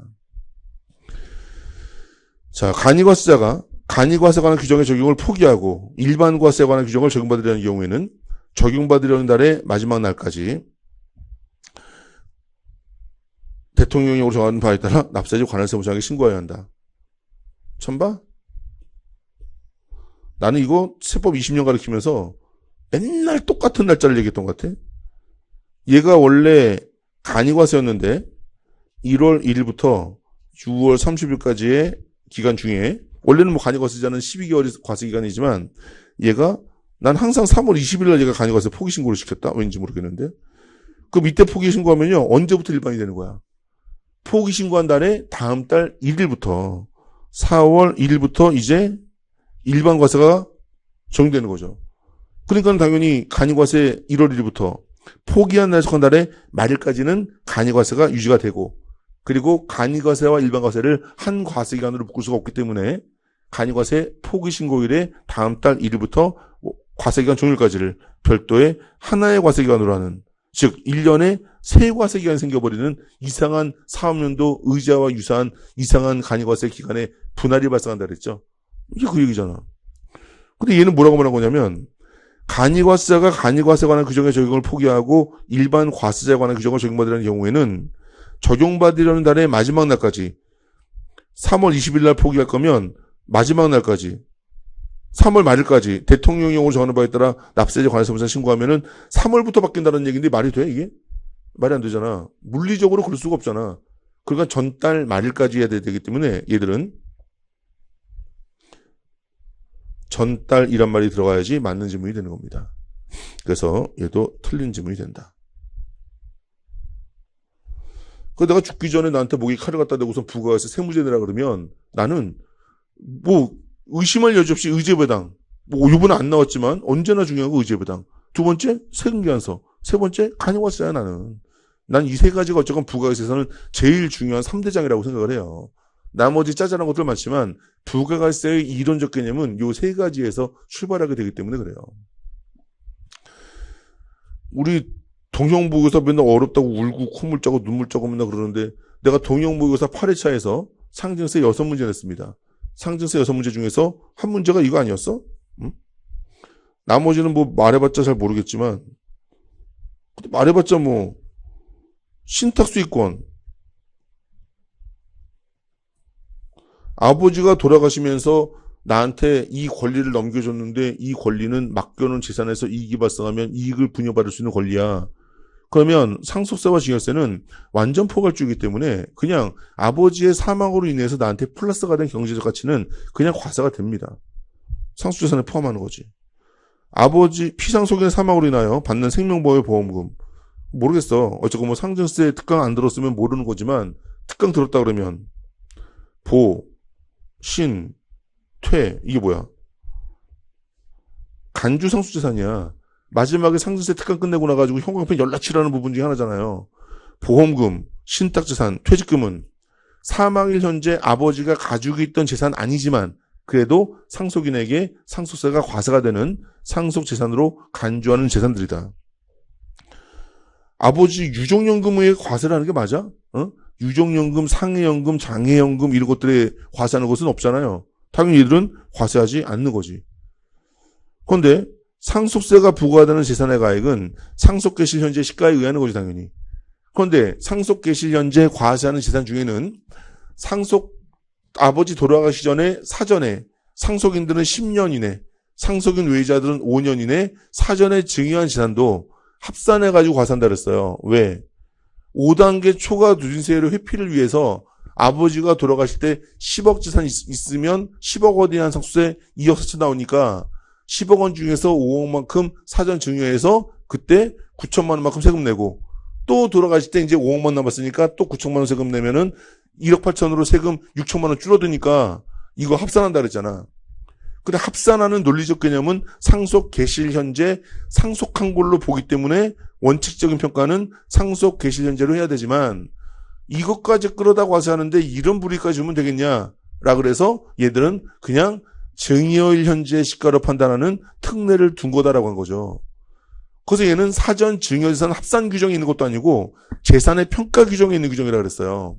자, 간이과세자가 간이과세에 관한 규정의 적용을 포기하고 일반 과세에 관한 규정을 적용받으려는 경우에는 적용받으려는 달의 마지막 날까지 대통령령으로 정하는 바에 따라 납세지 관할세무서장에게 신고해야 한다. 처음 봐? 나는 이거 세법 20년 가르치면서 맨날 똑같은 날짜를 얘기했던 것 같아. 얘가 원래 간이과세였는데 1월 1일부터 6월 30일까지의 기간 중에 원래는 뭐 간이과세자는 12개월이 과세기간이지만 얘가 난 항상 3월 20일 날 얘가 간이과세 포기신고를 시켰다. 왠지 모르겠는데. 그럼 이때 포기신고하면요. 언제부터 일반이 되는 거야? 포기신고한 달에 다음 달 1일부터 4월 1일부터 이제 일반 과세가 적용되는 거죠. 그러니까 당연히 간이과세 1월 1일부터 포기한 날 속한 달에 말일까지는 간이과세가 유지가 되고 그리고 간이과세와 일반 과세를 한 과세기간으로 묶을 수가 없기 때문에 간이과세 포기신고일에 다음 달 1일부터 과세기간 종료까지를 별도의 하나의 과세기간으로 하는, 즉 1년에 세 과세기간이 생겨버리는 이상한 사업연도 의자와 유사한 이상한 간이과세 기간에 분할이 발생한다 그랬죠. 이게 그 얘기잖아. 근데 얘는 뭐라고 말한 거냐면 간이과세자가 간이과세에 관한 규정의 적용을 포기하고 일반 과세자에 관한 규정을 적용받으려는 경우에는 적용받으려는 달의 마지막 날까지 3월 20일 날 포기할 거면 마지막 날까지 3월 말일까지 대통령령으로 정하는 바에 따라 납세제 관할세무서에 신고하면은 3월부터 바뀐다는 얘기인데 말이 돼 이게? 말이 안 되잖아. 물리적으로 그럴 수가 없잖아. 그러니까 전달 말일까지 해야 되기 때문에 얘들은 전달이란 말이 들어가야지 맞는 지문이 되는 겁니다. 그래서 얘도 틀린 지문이 된다. 그 내가 죽기 전에 나한테 목에 칼을 갖다 대고서 부가가서 세무제 내라 그러면 나는 뭐 의심할 여지 없이 의제배당, 뭐 이번에 안 나왔지만 언제나 중요한 거 의제배당. 두 번째 세금기한서, 세 번째 간이과세야 나는. 난 이 세 가지가 어쨌건 부가가세에서는 제일 중요한 3대장이라고 생각을 해요. 나머지 짜잘한 것들 많지만 부가가세의 이론적 개념은 요 세 가지에서 출발하게 되기 때문에 그래요. 우리 동형보교사 맨날 어렵다고 울고 콧물 짜고 눈물 짜고 맨날 그러는데 내가 동형보교사 8회차에서 상징세 6문제 냈습니다. 상징세 6문제 중에서 한 문제가 이거 아니었어? 응? 나머지는 뭐 말해봤자 잘 모르겠지만 말해봤자 뭐 신탁수익권 아버지가 돌아가시면서 나한테 이 권리를 넘겨줬는데 이 권리는 맡겨놓은 재산에서 이익이 발생하면 이익을 분여받을 수 있는 권리야. 그러면 상속세와 증여세는 완전 포괄주이기 때문에 그냥 아버지의 사망으로 인해서 나한테 플러스가 된 경제적 가치는 그냥 과세가 됩니다. 상속재산에 포함하는 거지. 아버지 피상속인의 사망으로 인하여 받는 생명보호 보험금. 모르겠어. 어쨌건 뭐 상증세 특강 안 들었으면 모르는 거지만 특강 들었다 그러면 보, 신, 퇴 이게 뭐야? 간주 상속재산이야. 마지막에 상증세 특강 끝내고 나가지고 현금편 연락치라는 부분 중에 하나잖아요. 보험금, 신탁재산, 퇴직금은 사망일 현재 아버지가 가지고 있던 재산 아니지만 그래도 상속인에게 상속세가 과세가 되는 상속재산으로 간주하는 재산들이다. 아버지 유족연금에 과세를 하는 게 맞아? 유족연금, 상해연금, 장해연금 이런 것들에 과세하는 것은 없잖아요. 당연히 이들은 과세하지 않는 거지. 그런데 상속세가 부과되는 재산의 가액은 상속개실 현재 시가에 의하는 거지 당연히. 그런데 상속개실 현재 과세하는 재산 중에는 아버지 돌아가시 전에 사전에 상속인들은 10년 이내, 상속인 외자들은 5년 이내 사전에 증여한 재산도 합산해가지고 과세한다 그랬어요. 왜? 5단계 초과 누진세율 회피를 위해서 아버지가 돌아가실 때 10억 재산 있으면 10억 원에 대한 상속세 2억 4천 나오니까 10억 원 중에서 5억만큼 사전 증여해서 그때 9천만 원만큼 세금 내고 또 돌아가실 때 이제 5억만 남았으니까 또 9천만 원 세금 내면은 1억 8천으로 세금 6천만 원 줄어드니까 이거 합산한다 그랬잖아. 근데 합산하는 논리적 개념은 상속 개실 현재 상속한 걸로 보기 때문에 원칙적인 평가는 상속 개실 현재로 해야 되지만 이것까지 끌어다 과세하는데 이런 불이익까지 주면 되겠냐? 라 그래서 얘들은 그냥 증여일 현재 시가로 판단하는 특례를 둔 거다라고 한 거죠. 그래서 얘는 사전 증여재산 합산 규정이 있는 것도 아니고 재산의 평가 규정에 있는 규정이라고 그랬어요.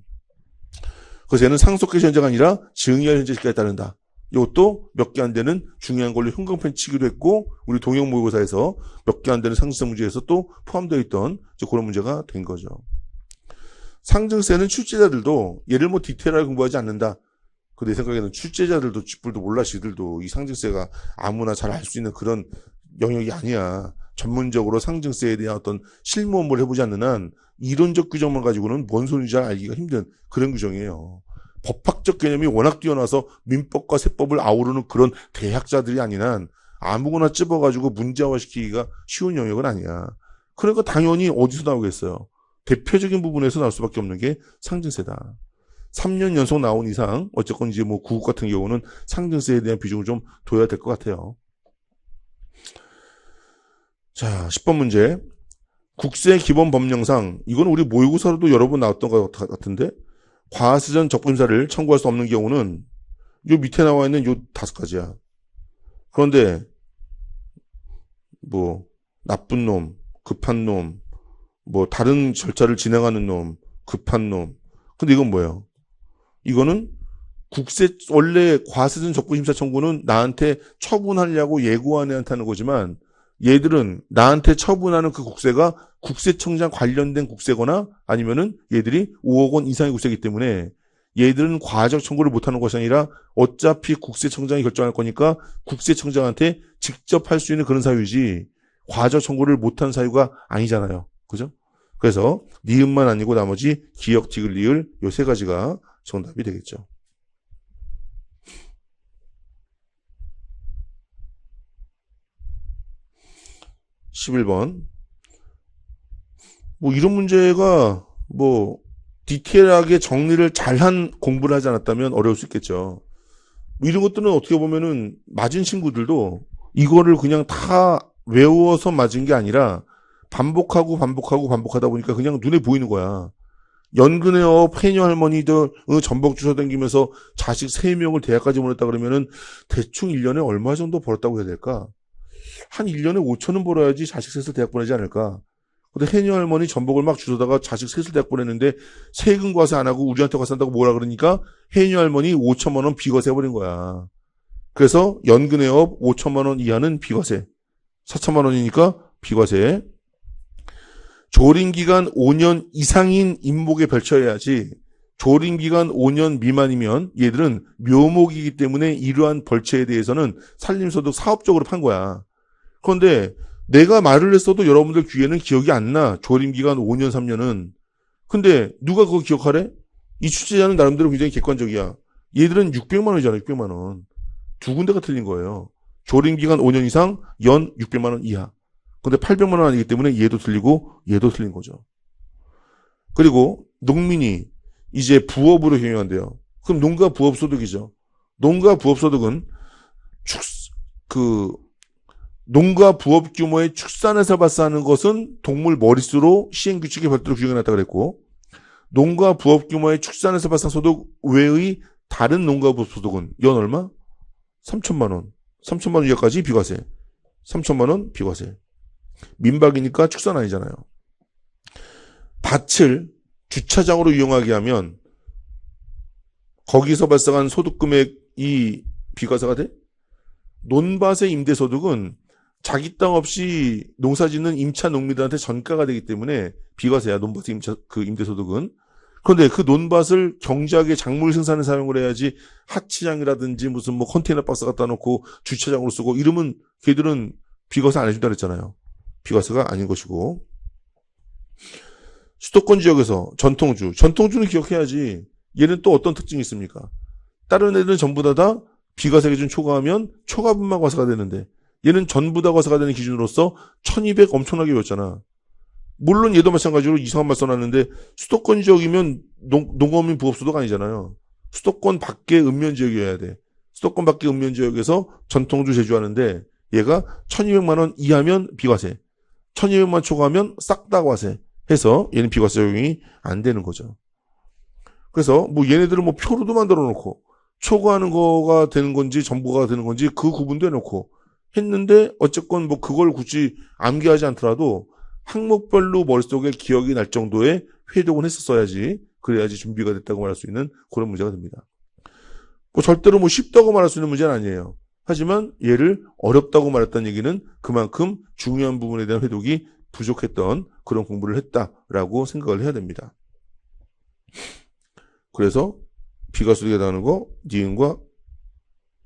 그래서 얘는 상속개시 현재가 아니라 증여일 현재 시가에 따른다. 이것도 몇 개 안 되는 중요한 걸로 형광펜 치기로 했고 우리 동영 모의고사에서 몇 개 안 되는 상승세 문제에서 또 포함되어 있던 그런 문제가 된 거죠. 상증세는 출제자들도 얘를 뭐 디테일하게 공부하지 않는다. 내 생각에는 출제자들도 쥐뿔도 몰라 지들도 이 상증세가 아무나 잘 알 수 있는 그런 영역이 아니야. 전문적으로 상증세에 대한 어떤 실무 업무를 해보지 않는 한 이론적 규정만 가지고는 뭔 소리인지 잘 알기가 힘든 그런 규정이에요. 법학적 개념이 워낙 뛰어나서 민법과 세법을 아우르는 그런 대학자들이 아닌 한 아무거나 찝어가지고 문제화시키기가 쉬운 영역은 아니야. 그러니까 당연히 어디서 나오겠어요. 대표적인 부분에서 나올 수밖에 없는 게 상증세다. 3년 연속 나온 이상 어쨌건 이제 뭐 구급 같은 경우는 상증세에 대한 비중을 좀 둬야 될 것 같아요. 자, 10번 문제. 국세 기본 법령상 이건 우리 모의고사로도 여러 번 나왔던 것 같은데 과세전 적부심사를 청구할 수 없는 경우는 요 밑에 나와 있는 요 5가지야. 그런데 뭐 나쁜 놈, 급한 놈, 뭐 다른 절차를 진행하는 놈, 급한 놈. 근데 이건 뭐예요? 이거는 원래 과세전 적부심사 청구는 나한테 처분하려고 예고한 애한테 하는 거지만 얘들은 나한테 처분하는 그 국세가 국세청장 관련된 국세거나 아니면은 얘들이 5억 원 이상의 국세이기 때문에 얘들은 과적 청구를 못하는 것이 아니라 어차피 국세청장이 결정할 거니까 국세청장한테 직접 할 수 있는 그런 사유이지 과적 청구를 못한 사유가 아니잖아요. 그죠? 그래서 니은만 아니고 나머지 기역, 디귿, 리을 요 3가지가 정답이 되겠죠. (11번) 뭐 이런 문제가 뭐 디테일하게 정리를 잘한 공부를 하지 않았다면 어려울 수 있겠죠. 뭐 이런 것들은 어떻게 보면은 맞은 친구들도 이거를 그냥 다 외워서 맞은 게 아니라 반복하다 보니까 그냥 눈에 보이는 거야. 연근의 해녀 할머니들 전복 주워 다니면서 자식 3명을 대학까지 보냈다 그러면은 대충 1년에 얼마 정도 벌었다고 해야 될까? 한 1년에 5천원 벌어야지 자식 셋을 대학 보내지 않을까? 근데 해녀 할머니 전복을 막 주워다가 자식 셋을 대학 보냈는데 세금 과세 안 하고 우리한테 과세한다고 뭐라 그러니까 해녀 할머니 5천만 원 비과세 해버린 거야. 그래서 연근해업 5천만 원 이하는 비과세, 4천만 원이니까 비과세. 조림기간 5년 이상인 임목에 별처해야지 조림기간 5년 미만이면 얘들은 묘목이기 때문에 이러한 벌채에 대해서는 산림소득 사업적으로 판 거야. 그런데 내가 말을 했어도 여러분들 귀에는 기억이 안 나. 조림기간 5년, 3년은. 근데 누가 그거 기억하래? 이 출제자는 나름대로 굉장히 객관적이야. 얘들은 600만 원이잖아, 600만 원. 두 군데가 틀린 거예요. 조림기간 5년 이상, 연 600만 원 이하. 근데 800만 원 아니기 때문에 얘도 틀리고 얘도 틀린 거죠. 그리고 농민이 이제 부업으로 경영한대요. 그럼 농가 부업 소득이죠. 농가 부업 소득은 농가 부업 규모의 축산에서 발생하는 것은 동물 머릿수로 시행규칙에 별도로 규정해놨다 그랬고, 농가 부업 규모의 축산에서 발생 소득 외의 다른 농가 부업 소득은 연 얼마? 3천만 원. 3천만 원 이하까지 비과세. 3천만 원 비과세. 민박이니까 축산 아니잖아요. 밭을 주차장으로 이용하게 하면 거기서 발생한 소득 금액이 비과세가 돼? 논밭의 임대소득은 자기 땅 없이 농사짓는 임차 농민들한테 전가가 되기 때문에 비과세야. 논밭의 임대소득은. 그런데 그 논밭을 경제하게 작물 생산에 사용을 해야지 하치장이라든지 무슨 뭐 컨테이너 박스 갖다 놓고 주차장으로 쓰고 이러면 걔들은 비과세 안 해준다 그랬잖아요. 비과세가 아닌 것이고. 수도권 지역에서 전통주는 기억해야지. 얘는 또 어떤 특징이 있습니까? 다른 애들은 전부 다 비과세 기준 초과하면 초과분만 과세가 되는데 얘는 전부 다 과세가 되는 기준으로서 1200 엄청나게 외웠잖아. 물론 얘도 마찬가지로 이상한 말 써놨는데 수도권 지역이면 농어민 부업소득 아니잖아요. 수도권 밖의 읍면 지역이어야 돼. 수도권 밖의 읍면 지역에서 전통주 제조하는데 얘가 1200만 원 이하면 비과세, 1200만 초과하면 싹 다 과세 해서 얘는 비과세 적용이 안 되는 거죠. 그래서 뭐 얘네들은 뭐 표로도 만들어 놓고 초과하는 거가 되는 건지 전부가 되는 건지 그 구분도 해놓고 했는데 어쨌건 뭐 그걸 굳이 암기하지 않더라도 항목별로 머릿속에 기억이 날 정도의 회독은 했었어야지. 그래야지 준비가 됐다고 말할 수 있는 그런 문제가 됩니다. 뭐 절대로 뭐 쉽다고 말할 수 있는 문제는 아니에요. 하지만 얘를 어렵다고 말했다는 얘기는 그만큼 중요한 부분에 대한 회독이 부족했던 그런 공부를 했다라고 생각을 해야 됩니다. 그래서 비과세에 해당하는 거 니은과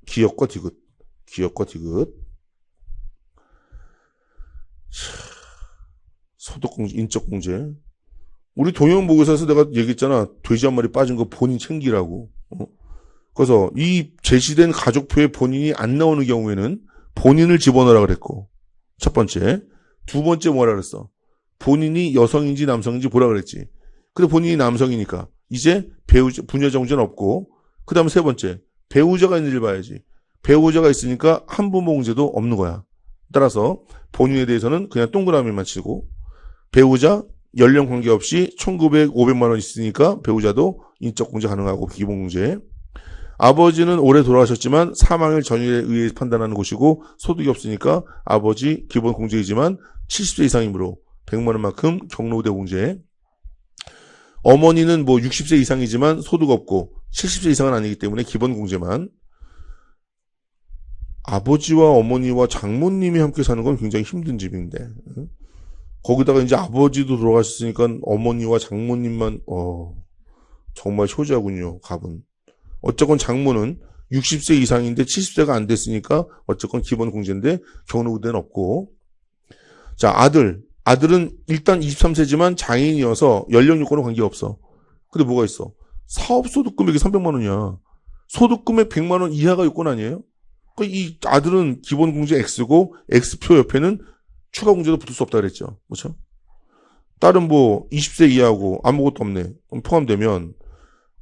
기역과 디귿. 소득공제, 인적공제. 우리 동영보고서에서 내가 얘기했잖아. 돼지 한 마리 빠진 거 본인 챙기라고. 그래서 이 제시된 가족표에 본인이 안 나오는 경우에는 본인을 집어넣으라 그랬고, 첫 번째. 두 번째 뭐라 그랬어? 본인이 여성인지 남성인지 보라 그랬지. 근데 본인이 남성이니까 이제 부녀자 공제는 없고, 그 다음에 세 번째 배우자가 있는지를 봐야지. 배우자가 있으니까 한부모 공제도 없는 거야. 따라서 본인에 대해서는 그냥 동그라미만 치고, 배우자 연령 관계없이 1900, 500만 원 있으니까 배우자도 인적공제 가능하고 기본공제. 아버지는 올해 돌아가셨지만 사망일 전일에 의해 판단하는 곳이고 소득이 없으니까 아버지 기본공제이지만 70세 이상이므로 100만 원만큼 경로우대 공제. 어머니는 뭐 60세 이상이지만 소득 없고 70세 이상은 아니기 때문에 기본공제만. 아버지와 어머니와 장모님이 함께 사는 건 굉장히 힘든 집인데 거기다가 이제 아버지도 돌아가셨으니까 어머니와 장모님만 정말 효자군요. 갑은. 어쨌건 장모는 60세 이상인데 70세가 안 됐으니까 어쨌건 기본 공제인데 경로우대는 없고. 자, 아들은 일단 23세지만 장애인이어서 연령 요건은 관계없어. 근데 뭐가 있어? 사업소득 금액이 300만 원이야. 소득 금액 100만 원 이하가 요건 아니에요? 그러니까 이 아들은 기본 공제 X고 X표 옆에는 추가 공제도 붙을 수 없다 그랬죠. 그렇죠? 딸은 뭐 20세 이하고 아무것도 없네. 포함되면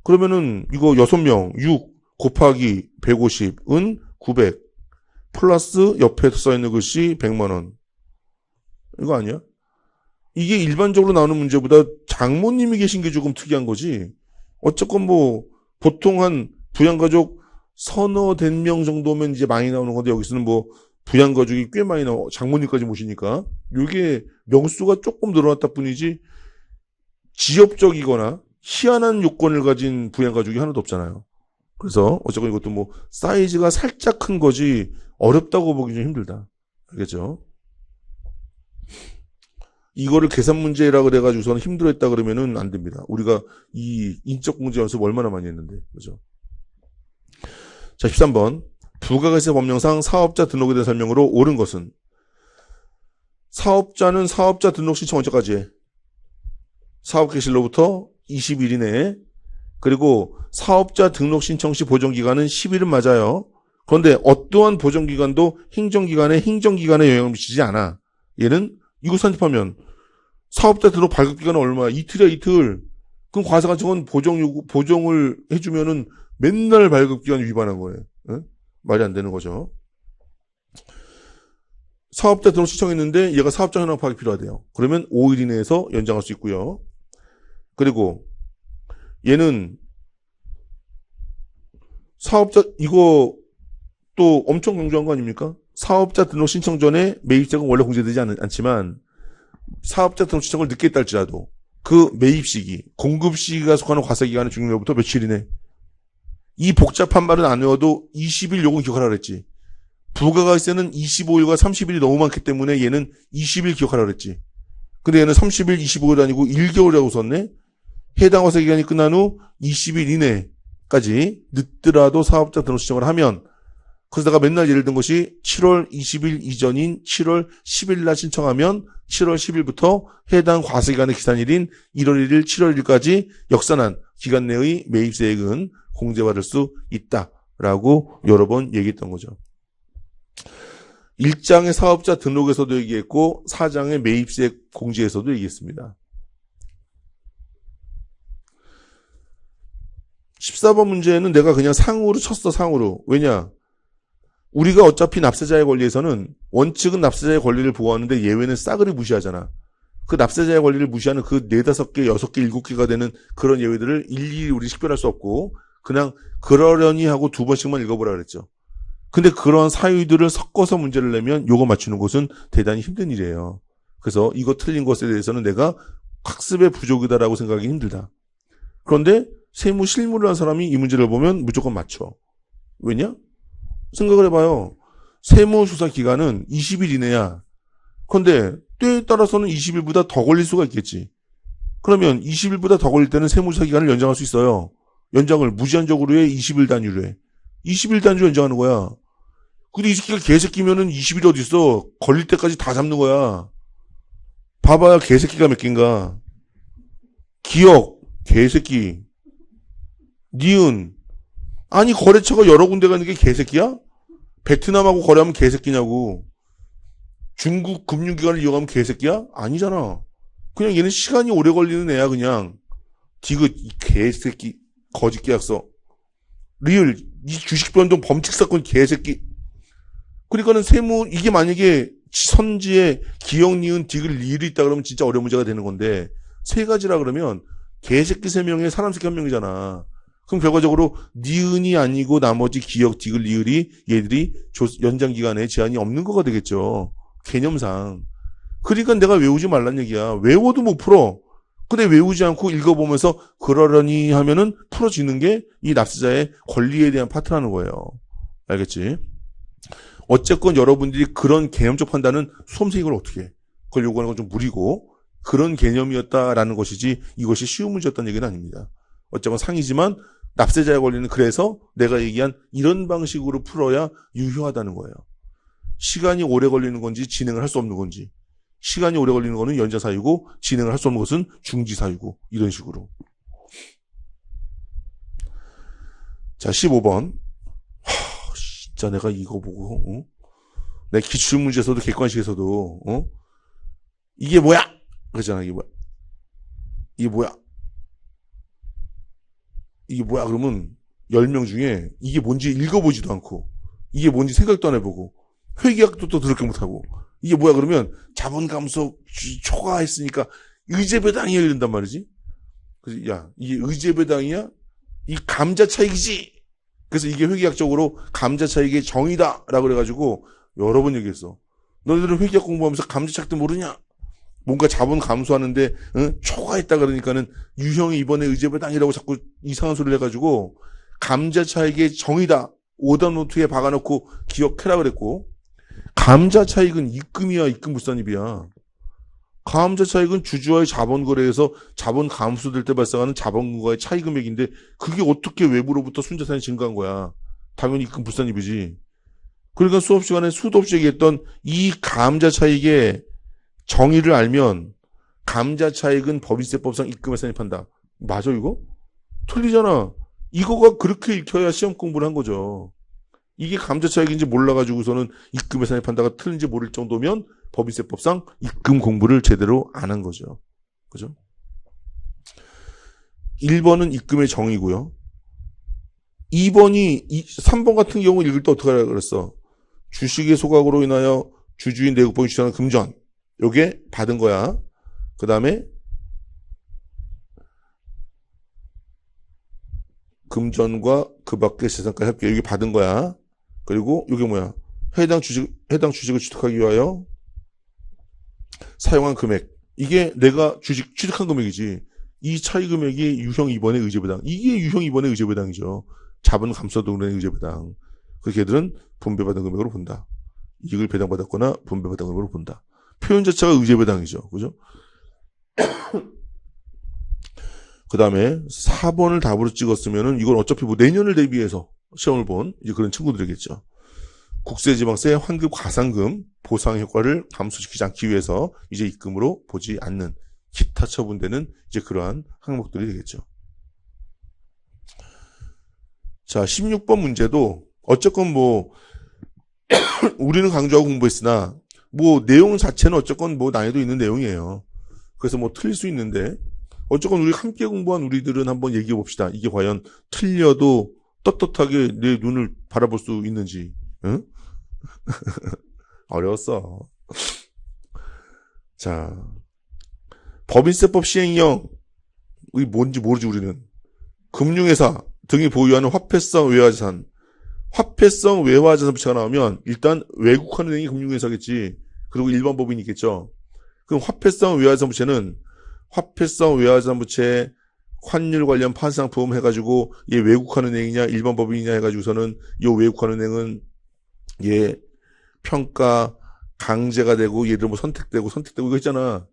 그러면은 이거 6명 6 곱하기 150은 900 플러스 옆에 써있는 글씨 100만 원. 이거 아니야? 이게 일반적으로 나오는 문제보다 장모님이 계신 게 조금 특이한 거지. 어쨌건 뭐 보통 한 부양가족 서너 된 명 정도면 이제 많이 나오는 건데 여기서는 뭐 부양가족이 꽤 많이 나와. 장모님까지 모시니까 이게 명수가 조금 늘어났다 뿐이지 지엽적이거나 희한한 요건을 가진 부양가족이 하나도 없잖아요. 그래서 어쨌건 이것도 뭐 사이즈가 살짝 큰 거지 어렵다고 보기 좀 힘들다. 알겠죠? 이거를 계산 문제라 그래가지고서는 힘들어했다 그러면은 안 됩니다. 우리가 이 인적 공제 연습 얼마나 많이 했는데. 그죠? 자, 13번. 부가가세 법령상 사업자 등록에 대한 설명으로 옳은 것은 사업자는 사업자 등록 신청 언제까지 해? 사업 개시일로부터 20일 이내에. 그리고 사업자 등록 신청 시 보정기간은 10일은 맞아요. 그런데 어떠한 보정기간도 행정기간에 영향을 미치지 않아. 얘는 이거 산입하면 사업자 등록 발급기간은 얼마야? 이틀이야, 이틀. 그럼 과세관청은 보정을 해주면은 맨날 발급기간 위반한 거예요. 응? 말이 안 되는 거죠. 사업자 등록 신청했는데 얘가 사업자 현황 파악이 필요하대요. 그러면 5일 이내에서 연장할 수 있고요. 그리고 얘는 사업자, 이거 또 엄청 강조한 거 아닙니까? 사업자 등록 신청 전에 매입세금 원래 공제되지 않지만 사업자 등록 신청을 늦게 했다 할지라도 그 매입 시기, 공급 시기가 속하는 과세기간의 중요일부터 며칠이네. 이 복잡한 말은 안 외워도 20일 요건 기억하라 그랬지. 부가가세는 25일과 30일이 너무 많기 때문에 얘는 20일 기억하라 그랬지. 근데 얘는 30일, 25일 아니고 1개월이라고 썼네. 해당 과세기간이 끝난 후 20일 이내까지 늦더라도 사업자 등록 신청을 하면, 그래서 내가 맨날 예를 든 것이 7월 20일 이전인 7월 10일 날 신청하면 7월 10일부터 해당 과세기간의 기산일인 1월 1일, 7월 1일까지 역산한 기간 내의 매입세액은 공제받을 수 있다라고 여러 번 얘기했던 거죠. 1장의 사업자 등록에서도 얘기했고 4장의 매입세액 공제에서도 얘기했습니다. 14번 문제는 내가 그냥 상으로 쳤어, 상으로. 왜냐? 우리가 어차피 납세자의 권리에서는 원칙은 납세자의 권리를 보호하는데 예외는 싸그리 무시하잖아. 그 납세자의 권리를 무시하는 그 4, 5개, 6개, 7개가 되는 그런 예외들을 일일이 우리 식별할 수 없고 그냥 그러려니 하고 2번씩만 읽어보라 그랬죠. 근데 그런 사유들을 섞어서 문제를 내면 요거 맞추는 것은 대단히 힘든 일이에요. 그래서 이거 틀린 것에 대해서는 내가 학습의 부족이다라고 생각하기 힘들다. 그런데 세무 실무를 한 사람이 이 문제를 보면 무조건 맞춰. 왜냐? 생각을 해봐요. 세무조사 기간은 20일 이내야. 그런데 때에 따라서는 20일보다 더 걸릴 수가 있겠지. 그러면 20일보다 더 걸릴 때는 세무조사 기간을 연장할 수 있어요. 연장을 무제한적으로 해, 20일 단위로 해. 20일 단위로 연장하는 거야. 근데 이 새끼가 개새끼면은 20일이 어딨어. 걸릴 때까지 다 잡는 거야. 봐봐야 개새끼가 몇 개인가. 기억, 개새끼. 니은. 아니 거래처가 여러 군데가 있는 게 개새끼야? 베트남하고 거래하면 개새끼냐고. 중국 금융기관을 이용하면 개새끼야? 아니잖아. 그냥 얘는 시간이 오래 걸리는 애야 그냥. 디귿 이 개새끼 거짓 계약서. 리을 이 주식 변동 범칙 사건 개새끼. 그러니까는 세무 이게 만약에 선지에 기억 니은 디귿 리을이 있다 그러면 진짜 어려운 문제가 되는 건데 세 가지라 그러면 개새끼 3명에 사람 새끼 1명이잖아. 그럼 결과적으로 니은이 아니고 나머지 기억 디귿 리을이 얘들이 연장 기간에 제한이 없는 거가 되겠죠. 개념상. 그러니까 내가 외우지 말란 얘기야. 외워도 못 풀어. 근데 외우지 않고 읽어보면서 그러려니 하면은 풀어지는 게 이 납세자의 권리에 대한 파트라는 거예요. 알겠지? 어쨌건 여러분들이 그런 개념적 판단은 수험생이 어떻게 해? 그걸 요구하는 건 좀 무리고 그런 개념이었다라는 것이지 이것이 쉬운 문제였다는 얘기는 아닙니다. 어쨌건 상이지만 납세자의 권리는 그래서 내가 얘기한 이런 방식으로 풀어야 유효하다는 거예요. 시간이 오래 걸리는 건지 진행을 할 수 없는 건지. 시간이 오래 걸리는 거는 연장사유고 진행을 할 수 없는 것은 중지사유고 이런 식으로. 자 15번. 진짜 내가 이거 보고 내 기출문제에서도 객관식에서도 이게 뭐야? 그러잖아. 이게 뭐야? 이게 뭐야? 이게 뭐야? 그러면 10명 중에 이게 뭔지 읽어보지도 않고 이게 뭔지 생각도 안 해보고 회계학도 또 더럽게 못하고 이게 뭐야? 그러면 자본감소 초과했으니까 의제배당이야 이런단 말이지. 그래서 야 이게 의제배당이야? 이 감자차익이지. 그래서 이게 회계학적으로 감자차익의 정의다라고 그래가지고 여러 번 얘기했어. 너희들은 회계학 공부하면서 감자차익도 모르냐? 뭔가 자본 감소하는데 초과했다 그러니까는 유형이 이번에 의제배당이라고 자꾸 이상한 소리를 해가지고 감자차익의 정의다. 오답노트에 박아놓고 기억해라 그랬고 감자차익은 입금이야 입금불산입이야. 감자차익은 주주와의 자본거래에서 자본 감소될 때 발생하는 자본과의 차이금액인데 그게 어떻게 외부로부터 순자산이 증가한 거야. 당연히 입금불산입이지. 그러니까 수업 시간에 수도 없이 얘기했던 이 감자차익의 정의를 알면 감자 차익은 법인세법상 입금에 산입한다. 맞아 이거? 틀리잖아. 이거가 그렇게 읽혀야 시험 공부를 한 거죠. 이게 감자 차익인지 몰라가지고서는 입금에 산입한다가 틀린지 모를 정도면 법인세법상 입금 공부를 제대로 안 한 거죠. 그죠? 1번은 입금의 정의고요. 3번 같은 경우 읽을 때 어떻게 하라 그랬어? 주식의 소각으로 인하여 주주인 내국법이 주장하는 금전. 요게 받은 거야. 그 다음에 금전과 그 밖의 재산까지 합계 여기 받은 거야. 그리고 이게 뭐야? 해당 주식을 취득하기 위하여 사용한 금액. 이게 내가 주식 취득한 금액이지. 이 차이 금액이 유형 2번의 의제배당. 이게 유형 2번의 의제배당이죠. 자본 감소동의 의제배당. 그 걔들은 분배받은 금액으로 본다. 이익을 배당받았거나 분배받은 금액으로 본다. 표현 자체가 의제배당이죠. 그죠? 그 다음에 4번을 답으로 찍었으면은 이건 어차피 뭐 내년을 대비해서 시험을 본 이제 그런 친구들이겠죠. 국세지방세 환급 가산금 보상 효과를 감소시키지 않기 위해서 이제 입금으로 보지 않는 기타 처분되는 이제 그러한 항목들이 되겠죠. 자, 16번 문제도 어쨌건 뭐 우리는 강조하고 공부했으나 뭐 내용 자체는 어쨌건 뭐 난이도 있는 내용이에요. 그래서 뭐 틀릴 수 있는데 어쨌건 우리 함께 공부한 우리들은 한번 얘기해 봅시다. 이게 과연 틀려도 떳떳하게 내 눈을 바라볼 수 있는지. 응? 어려웠어. 자, 법인세법 시행령 이게 뭔지 모르지 우리는. 금융회사 등이 보유하는 화폐성 외화자산. 화폐성 외화자산 부채가 나오면 일단 외국하는 은행이 금융회사겠지. 그리고 일반 법인이 있겠죠. 그럼 화폐성 외화자산 부채는 화폐성 외화자산 부채 환율 관련 파생상품 해가지고 얘 외국하는 은행이냐 일반 법인이냐 해가지고서는 이 외국하는 은행은 얘 평가 강제가 되고 얘들 뭐 선택되고 이거 있잖아.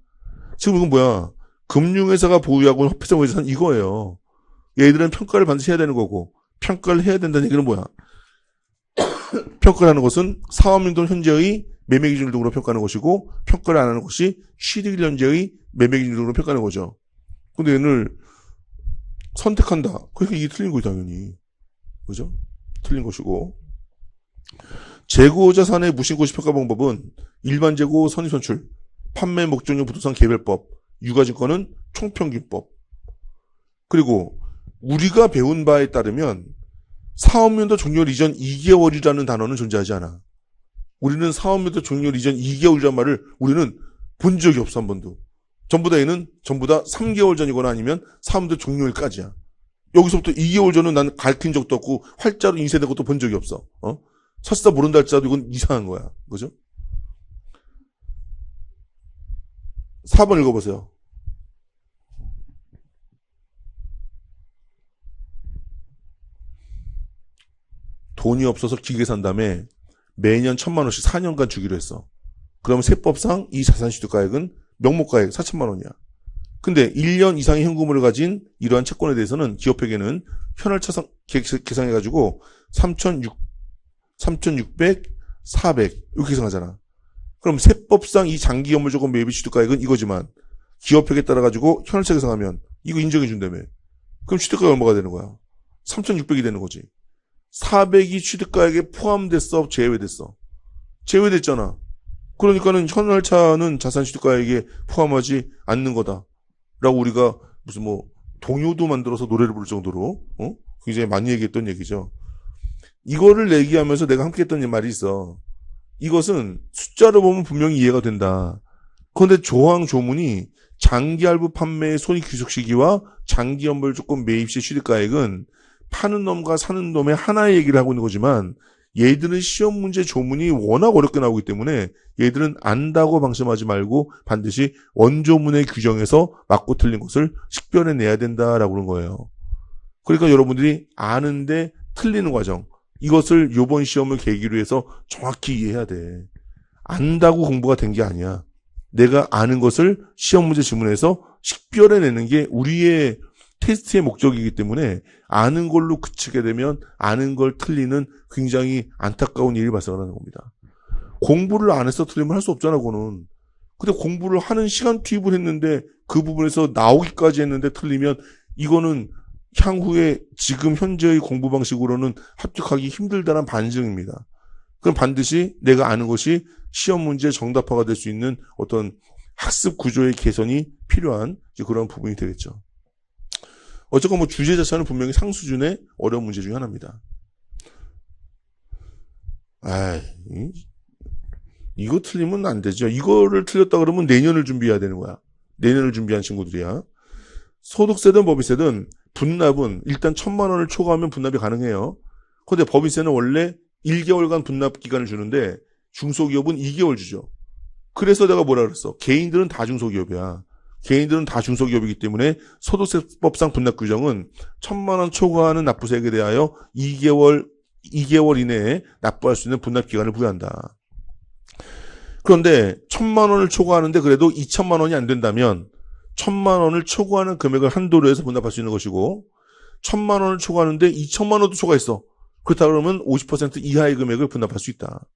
지금 이건 뭐야? 금융회사가 보유하고 있는 화폐성 외화자산 이거예요. 얘들은 평가를 반드시 해야 되는 거고 평가를 해야 된다는 얘기는 뭐야? 평가를 하는 것은 사업인도 현재의 매매 기준을 등으로 평가하는 것이고 평가를 안 하는 것이 취득일 현재의 매매 기준을 등으로 평가하는 거죠. 근데 얘는 선택한다. 그러니까 이게 틀린 거죠, 당연히. 그죠? 틀린 것이고. 재고 자산의 무신고 시평가 방법은 일반 재고 선입선출, 판매 목적용 부동산 개별법, 유가증권은 총평균법. 그리고 우리가 배운 바에 따르면 사업연도 종료일 이전 2개월이라는 단어는 존재하지 않아. 우리는 사업연도 종료일 이전 2개월이라는 말을 우리는 본 적이 없어, 한 번도. 전부 다 3개월 전이거나 아니면 사업연도 종료일까지야. 여기서부터 2개월 전은 난 가르친 적도 없고 활자로 인쇄된 것도 본 적이 없어. 설사 모른다 할지라도 이건 이상한 거야. 그죠? 4번 읽어보세요. 돈이 없어서 기계 산 다음에 매년 1,000만 원씩 4년간 주기로 했어. 그러면 세법상 이 자산취득가액은 명목가액 4,000만 원이야. 근데 1년 이상의 현금을 가진 이러한 채권에 대해서는 기업회계는 현월차상 계상해가지고 3,600, 400 이렇게 계상하잖아. 그럼 세법상 이 장기 연물조건 매입 취득가액은 이거지만 기업회계에 따라가지고 현월차 계상하면 이거 인정해준다며. 그럼 취득가액 얼마가 되는 거야? 3,600이 되는 거지. 400이 취득가액에 포함됐어? 제외됐어? 제외됐잖아. 그러니까는 현월차는 자산취득가액에 포함하지 않는 거다. 라고 우리가 무슨 뭐 동요도 만들어서 노래를 부를 정도로 굉장히 많이 얘기했던 얘기죠. 이거를 얘기하면서 내가 함께 했던 말이 있어. 이것은 숫자로 보면 분명히 이해가 된다. 그런데 조항 조문이 장기할부 판매의 손익 귀속 시기와 장기연물 조건 매입 시 취득가액은 파는 놈과 사는 놈의 하나의 얘기를 하고 있는 거지만 얘들은 시험 문제 조문이 워낙 어렵게 나오기 때문에 얘들은 안다고 방심하지 말고 반드시 원조문의 규정에서 맞고 틀린 것을 식별해내야 된다라고 그런 거예요. 그러니까 여러분들이 아는데 틀리는 과정, 이것을 요번 시험을 계기로 해서 정확히 이해해야 돼. 안다고 공부가 된 게 아니야. 내가 아는 것을 시험 문제 지문에서 식별해내는 게 우리의 테스트의 목적이기 때문에 아는 걸로 그치게 되면 아는 걸 틀리는 굉장히 안타까운 일이 발생하는 겁니다. 공부를 안 해서 틀리면 할 수 없잖아, 그거는. 근데 공부를 하는 시간 투입을 했는데 그 부분에서 나오기까지 했는데 틀리면 이거는 향후에 지금 현재의 공부 방식으로는 합격하기 힘들다는 반증입니다. 그럼 반드시 내가 아는 것이 시험 문제 정답화가 될 수 있는 어떤 학습 구조의 개선이 필요한 그런 부분이 되겠죠. 어쨌건 뭐 주제 자체는 분명히 상수준의 어려운 문제 중에 하나입니다. 이거 틀리면 안 되죠. 이거를 틀렸다 그러면 내년을 준비해야 되는 거야. 내년을 준비한 친구들이야. 소득세든 법인세든 분납은 일단 1,000만 원을 초과하면 분납이 가능해요. 그런데 법인세는 원래 1개월간 분납 기간을 주는데 중소기업은 2개월 주죠. 그래서 내가 뭐라 그랬어? 개인들은 다 중소기업이야. 개인들은 다 중소기업이기 때문에 소득세법상 분납 규정은 1,000만 원 초과하는 납부세액에 대하여 2개월 이내에 납부할 수 있는 분납 기간을 부여한다. 그런데 1,000만 원을 초과하는데 그래도 2,000만 원이 안 된다면 1,000만 원을 초과하는 금액을 한도로 해서 분납할 수 있는 것이고 1,000만 원을 초과하는데 2,000만 원도 초과했어. 그렇다 그러면 50% 이하의 금액을 분납할 수 있다.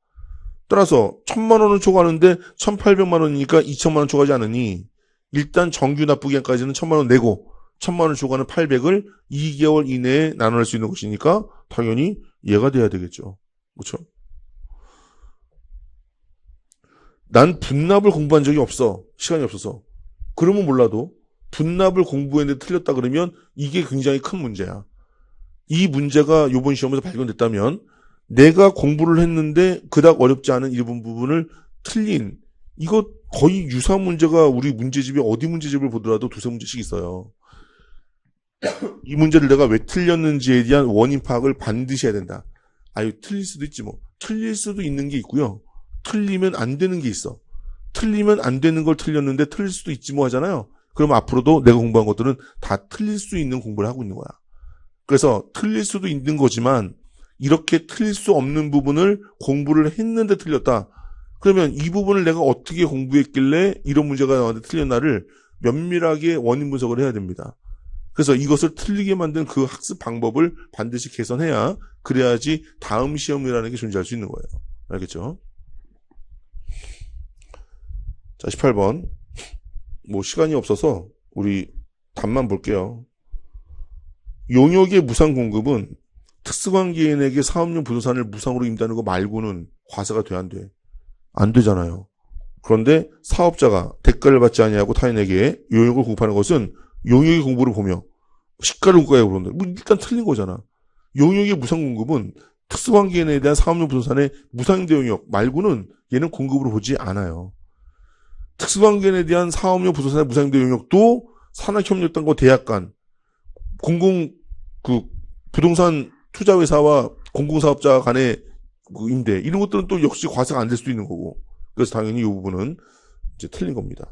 따라서 1,000만 원을 초과하는데 1,800만 원이니까 2,000만 원 초과하지 않으니 일단 정규 납부기간까지는 1,000만 원 내고 1,000만 원을 초과하는 800을 2개월 이내에 나눠낼 수 있는 것이니까 당연히 얘가 돼야 되겠죠. 그렇죠? 난 분납을 공부한 적이 없어. 시간이 없어서. 그러면 몰라도 분납을 공부했는데 틀렸다 그러면 이게 굉장히 큰 문제야. 이 문제가 이번 시험에서 발견됐다면 내가 공부를 했는데 그닥 어렵지 않은 일부 부분을 틀린 이거 거의 유사 문제가 우리 문제집에 어디 문제집을 보더라도 두세 문제씩 있어요. 이 문제를 내가 왜 틀렸는지에 대한 원인 파악을 반드시 해야 된다. 틀릴 수도 있지 뭐. 틀릴 수도 있는 게 있고요. 틀리면 안 되는 게 있어. 틀리면 안 되는 걸 틀렸는데 틀릴 수도 있지 뭐 하잖아요. 그럼 앞으로도 내가 공부한 것들은 다 틀릴 수 있는 공부를 하고 있는 거야. 그래서 틀릴 수도 있는 거지만 이렇게 틀릴 수 없는 부분을 공부를 했는데 틀렸다. 그러면 이 부분을 내가 어떻게 공부했길래 이런 문제가 나한테 틀렸나를 면밀하게 원인 분석을 해야 됩니다. 그래서 이것을 틀리게 만든 그 학습 방법을 반드시 개선해야 그래야지 다음 시험이라는 게 존재할 수 있는 거예요. 알겠죠? 자, 18번. 뭐 시간이 없어서 우리 답만 볼게요. 용역의 무상 공급은 특수관계인에게 사업용 부동산을 무상으로 임대하는 거 말고는 과세가 돼, 안 돼? 안 되잖아요. 그런데 사업자가 대가를 받지 아니하고 타인에게 용역을 공급하는 것은 용역의 공부를 보며 시가를 국가에 그런다. 뭐 일단 틀린 거잖아. 용역의 무상 공급은 특수관계인에 대한 사업용 부동산의 무상임대 용역 말고는 얘는 공급으로 보지 않아요. 특수관계인에 대한 사업용 부동산의 무상임대 용역도 산학협력단과 대학 간 부동산 투자회사와 공공사업자 간의 임대 이런 것들은 또 역시 과세가 안 될 수도 있는 거고 그래서 당연히 이 부분은 이제 틀린 겁니다.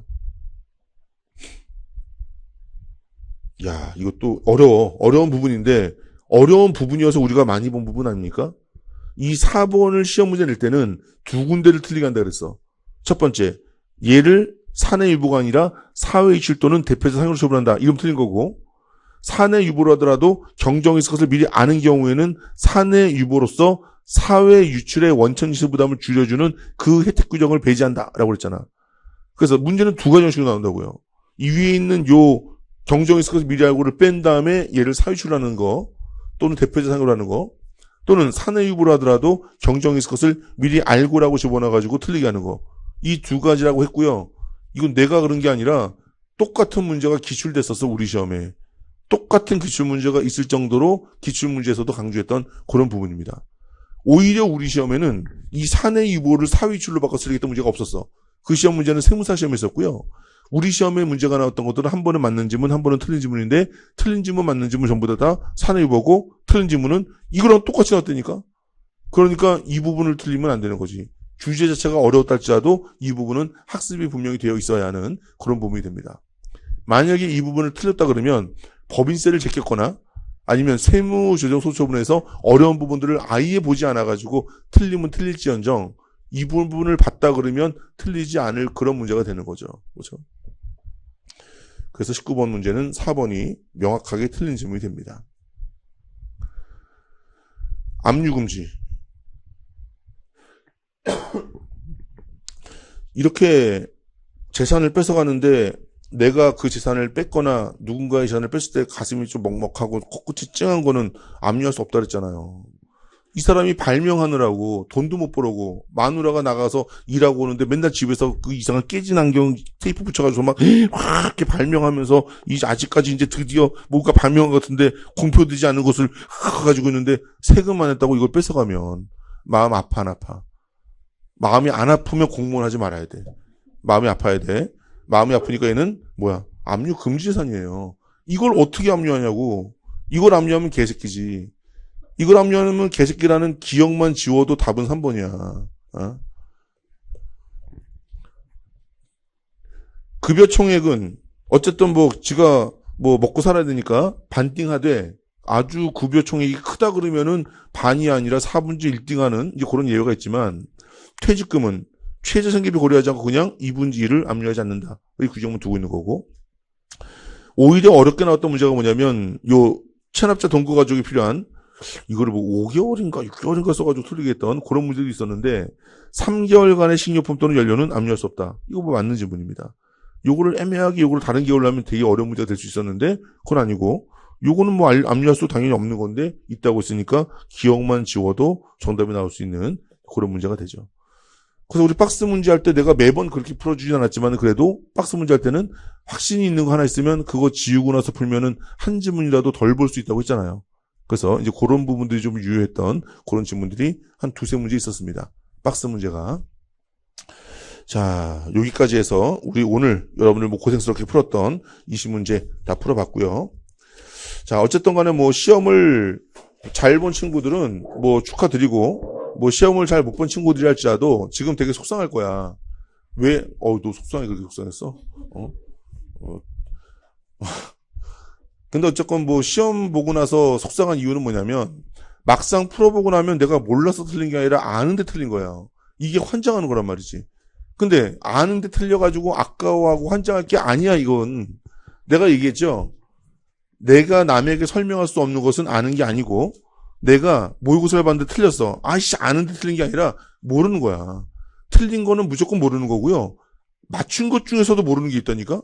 야, 이것도 어려운 부분인데 어려운 부분이어서 우리가 많이 본 부분 아닙니까? 이 4번을 시험 문제 낼 때는 두 군데를 틀리게 한다 그랬어. 첫 번째, 얘를 사내 유보가 아니라 사회 이출 또는 대표자 상여로 처분한다. 이러면 틀린 거고 사내 유보로 하더라도 경정이 있을 것을 미리 아는 경우에는 사내 유보로서 사회 유출의 원천 지수 부담을 줄여주는 그 혜택 규정을 배제한다라고 그랬잖아. 그래서 문제는 두 가지 형식으로 나온다고요. 이 위에 있는 요 경정이 있을 것을 미리 알고를 뺀 다음에 얘를 사회 유출하는 거 또는 대표자 상여로 하는 거 또는 사내 유보로 하더라도 경정이 있을 것을 미리 알고라고 집어넣어가지고 틀리게 하는 거. 이 두 가지라고 했고요. 이건 내가 그런 게 아니라 똑같은 문제가 기출됐었어 우리 시험에. 똑같은 기출 문제가 있을 정도로 기출 문제에서도 강조했던 그런 부분입니다. 오히려 우리 시험에는 이 사내 유보를 사위출로 바꿔 쓰겠다는 문제가 없었어. 그 시험 문제는 세무사 시험에 있었고요. 우리 시험에 문제가 나왔던 것들은 한 번은 맞는 지문, 한 번은 틀린 지문인데 틀린 지문, 맞는 지문 전부 다 사내 유보고 틀린 지문은 이거랑 똑같이 나왔다니까. 그러니까 이 부분을 틀리면 안 되는 거지. 주제 자체가 어려웠다 할지라도 이 부분은 학습이 분명히 되어 있어야 하는 그런 부분이 됩니다. 만약에 이 부분을 틀렸다 그러면 법인세를 제꼈거나 아니면 세무조정소처분에서 어려운 부분들을 아예 보지 않아가지고 틀리면 틀릴지언정 이 부분을 봤다 그러면 틀리지 않을 그런 문제가 되는 거죠. 그렇죠? 그래서 19번 문제는 4번이 명확하게 틀린 질문이 됩니다. 압류금지. 이렇게 재산을 뺏어가는데 내가 그 재산을 뺐거나 누군가의 재산을 뺐을 때 가슴이 좀 먹먹하고 코끝이 찡한 거는 압류할 수 없다 그랬잖아요. 이 사람이 발명하느라고 돈도 못 벌고 마누라가 나가서 일하고 오는데 맨날 집에서 그 이상한 깨진 안경 테이프 붙여가지고 막 이렇게 발명하면서 이제 아직까지 이제 드디어 뭔가 발명한 것 같은데 공표되지 않은 것을 가지고 있는데 세금만 했다고 이걸 뺏어가면 마음 아파 안 아파? 마음이 안 아프면 공무원 하지 말아야 돼. 마음이 아파야 돼. 마음이 아프니까 얘는 뭐야? 압류 금지 재산이에요. 이걸 어떻게 압류하냐고. 이걸 압류하면 개새끼지. 이걸 압류하면 개새끼라는 기억만 지워도 답은 3번이야. 어? 급여 총액은 어쨌든 뭐 지가 뭐 먹고 살아야 되니까 반띵하되 아주 급여 총액이 크다 그러면은 반이 아니라 4분의 1등하는 이제 그런 예외가 있지만 퇴직금은 최저생계비 고려하지 않고 그냥 2분의 1을 압류하지 않는다. 이 규정만 두고 있는 거고. 오히려 어렵게 나왔던 문제가 뭐냐면 요 체납자 동거 가족이 필요한 이거를 뭐 5개월인가 6개월인가 써가지고 틀리게 했던 그런 문제도 있었는데 3개월간의 식료품 또는 연료는 압류할 수 없다. 이거 뭐 맞는 지문입니다. 요거를 애매하게 요거를 다른 계열로 하면 되게 어려운 문제가 될 수 있었는데 그건 아니고 요거는 뭐 압류할 수 당연히 없는 건데 있다고 했으니까 기억만 지워도 정답이 나올 수 있는 그런 문제가 되죠. 그래서 우리 박스 문제 할 때 내가 매번 그렇게 풀어주진 않았지만 그래도 박스 문제 할 때는 확신이 있는 거 하나 있으면 그거 지우고 나서 풀면은 한 지문이라도 덜 볼 수 있다고 했잖아요. 그래서 이제 그런 부분들이 좀 유효했던 그런 질문들이 한 두세 문제 있었습니다. 박스 문제가. 자, 여기까지 해서 우리 오늘 여러분들 뭐 고생스럽게 풀었던 20문제 다 풀어봤고요. 자, 어쨌든 간에 뭐 시험을 잘 본 친구들은 뭐 축하드리고 뭐 시험을 잘 못 본 친구들이 할지라도 지금 되게 속상할 거야. 왜? 너 속상해? 그렇게 속상했어? 근데 어쨌건 뭐 시험 보고 나서 속상한 이유는 뭐냐면 막상 풀어보고 나면 내가 몰라서 틀린 게 아니라 아는데 틀린 거야. 이게 환장하는 거란 말이지. 근데 아는데 틀려가지고 아까워하고 환장할 게 아니야 이건. 내가 얘기했죠. 내가 남에게 설명할 수 없는 것은 아는 게 아니고 내가 모의고사를 봤는데 틀렸어. 아이씨 아는데 틀린 게 아니라 모르는 거야. 틀린 거는 무조건 모르는 거고요. 맞춘 것 중에서도 모르는 게 있다니까.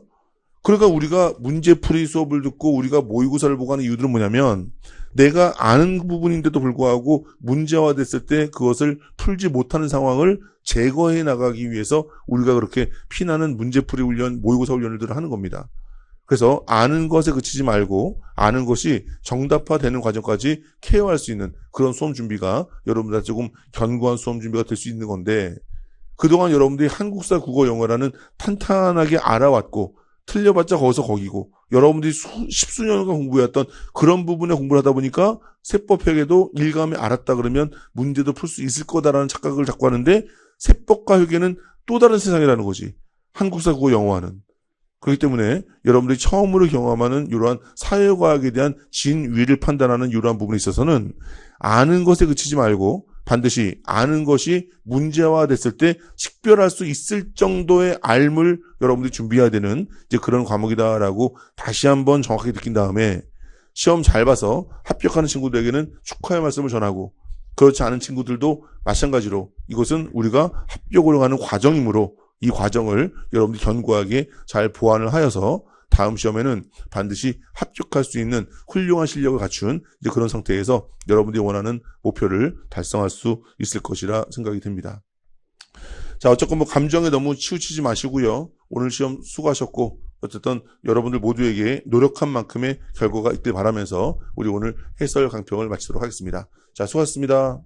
그러니까 우리가 문제풀이 수업을 듣고 우리가 모의고사를 보고 하는 이유들은 뭐냐면 내가 아는 부분인데도 불구하고 문제화됐을 때 그것을 풀지 못하는 상황을 제거해 나가기 위해서 우리가 그렇게 피나는 문제풀이 훈련, 모의고사 훈련을 하는 겁니다. 그래서 아는 것에 그치지 말고 아는 것이 정답화되는 과정까지 케어할 수 있는 그런 수험 준비가 여러분들 조금 견고한 수험 준비가 될 수 있는 건데 그동안 여러분들이 한국사, 국어, 영어라는 탄탄하게 알아왔고 틀려봤자 거기서 거기고 여러분들이 십수년간 공부해왔던 그런 부분에 공부를 하다 보니까 세법회계도 일감에 알았다 그러면 문제도 풀 수 있을 거다라는 착각을 자꾸 하는데 세법과 회계는 또 다른 세상이라는 거지. 한국사, 국어, 영어와는. 그렇기 때문에 여러분들이 처음으로 경험하는 이러한 사회과학에 대한 진위를 판단하는 이러한 부분에 있어서는 아는 것에 그치지 말고 반드시 아는 것이 문제화됐을 때 식별할 수 있을 정도의 알물 여러분들이 준비해야 되는 이제 그런 과목이다라고 다시 한번 정확하게 느낀 다음에 시험 잘 봐서 합격하는 친구들에게는 축하의 말씀을 전하고 그렇지 않은 친구들도 마찬가지로 이것은 우리가 합격으로 가는 과정이므로 이 과정을 여러분들이 견고하게 잘 보완을 하여서 다음 시험에는 반드시 합격할 수 있는 훌륭한 실력을 갖춘 이제 그런 상태에서 여러분들이 원하는 목표를 달성할 수 있을 것이라 생각이 듭니다. 자, 어쨌건 뭐 감정에 너무 치우치지 마시고요. 오늘 시험 수고하셨고 어쨌든 여러분들 모두에게 노력한 만큼의 결과가 있길 바라면서 우리 오늘 해설 강평을 마치도록 하겠습니다. 자, 수고하셨습니다.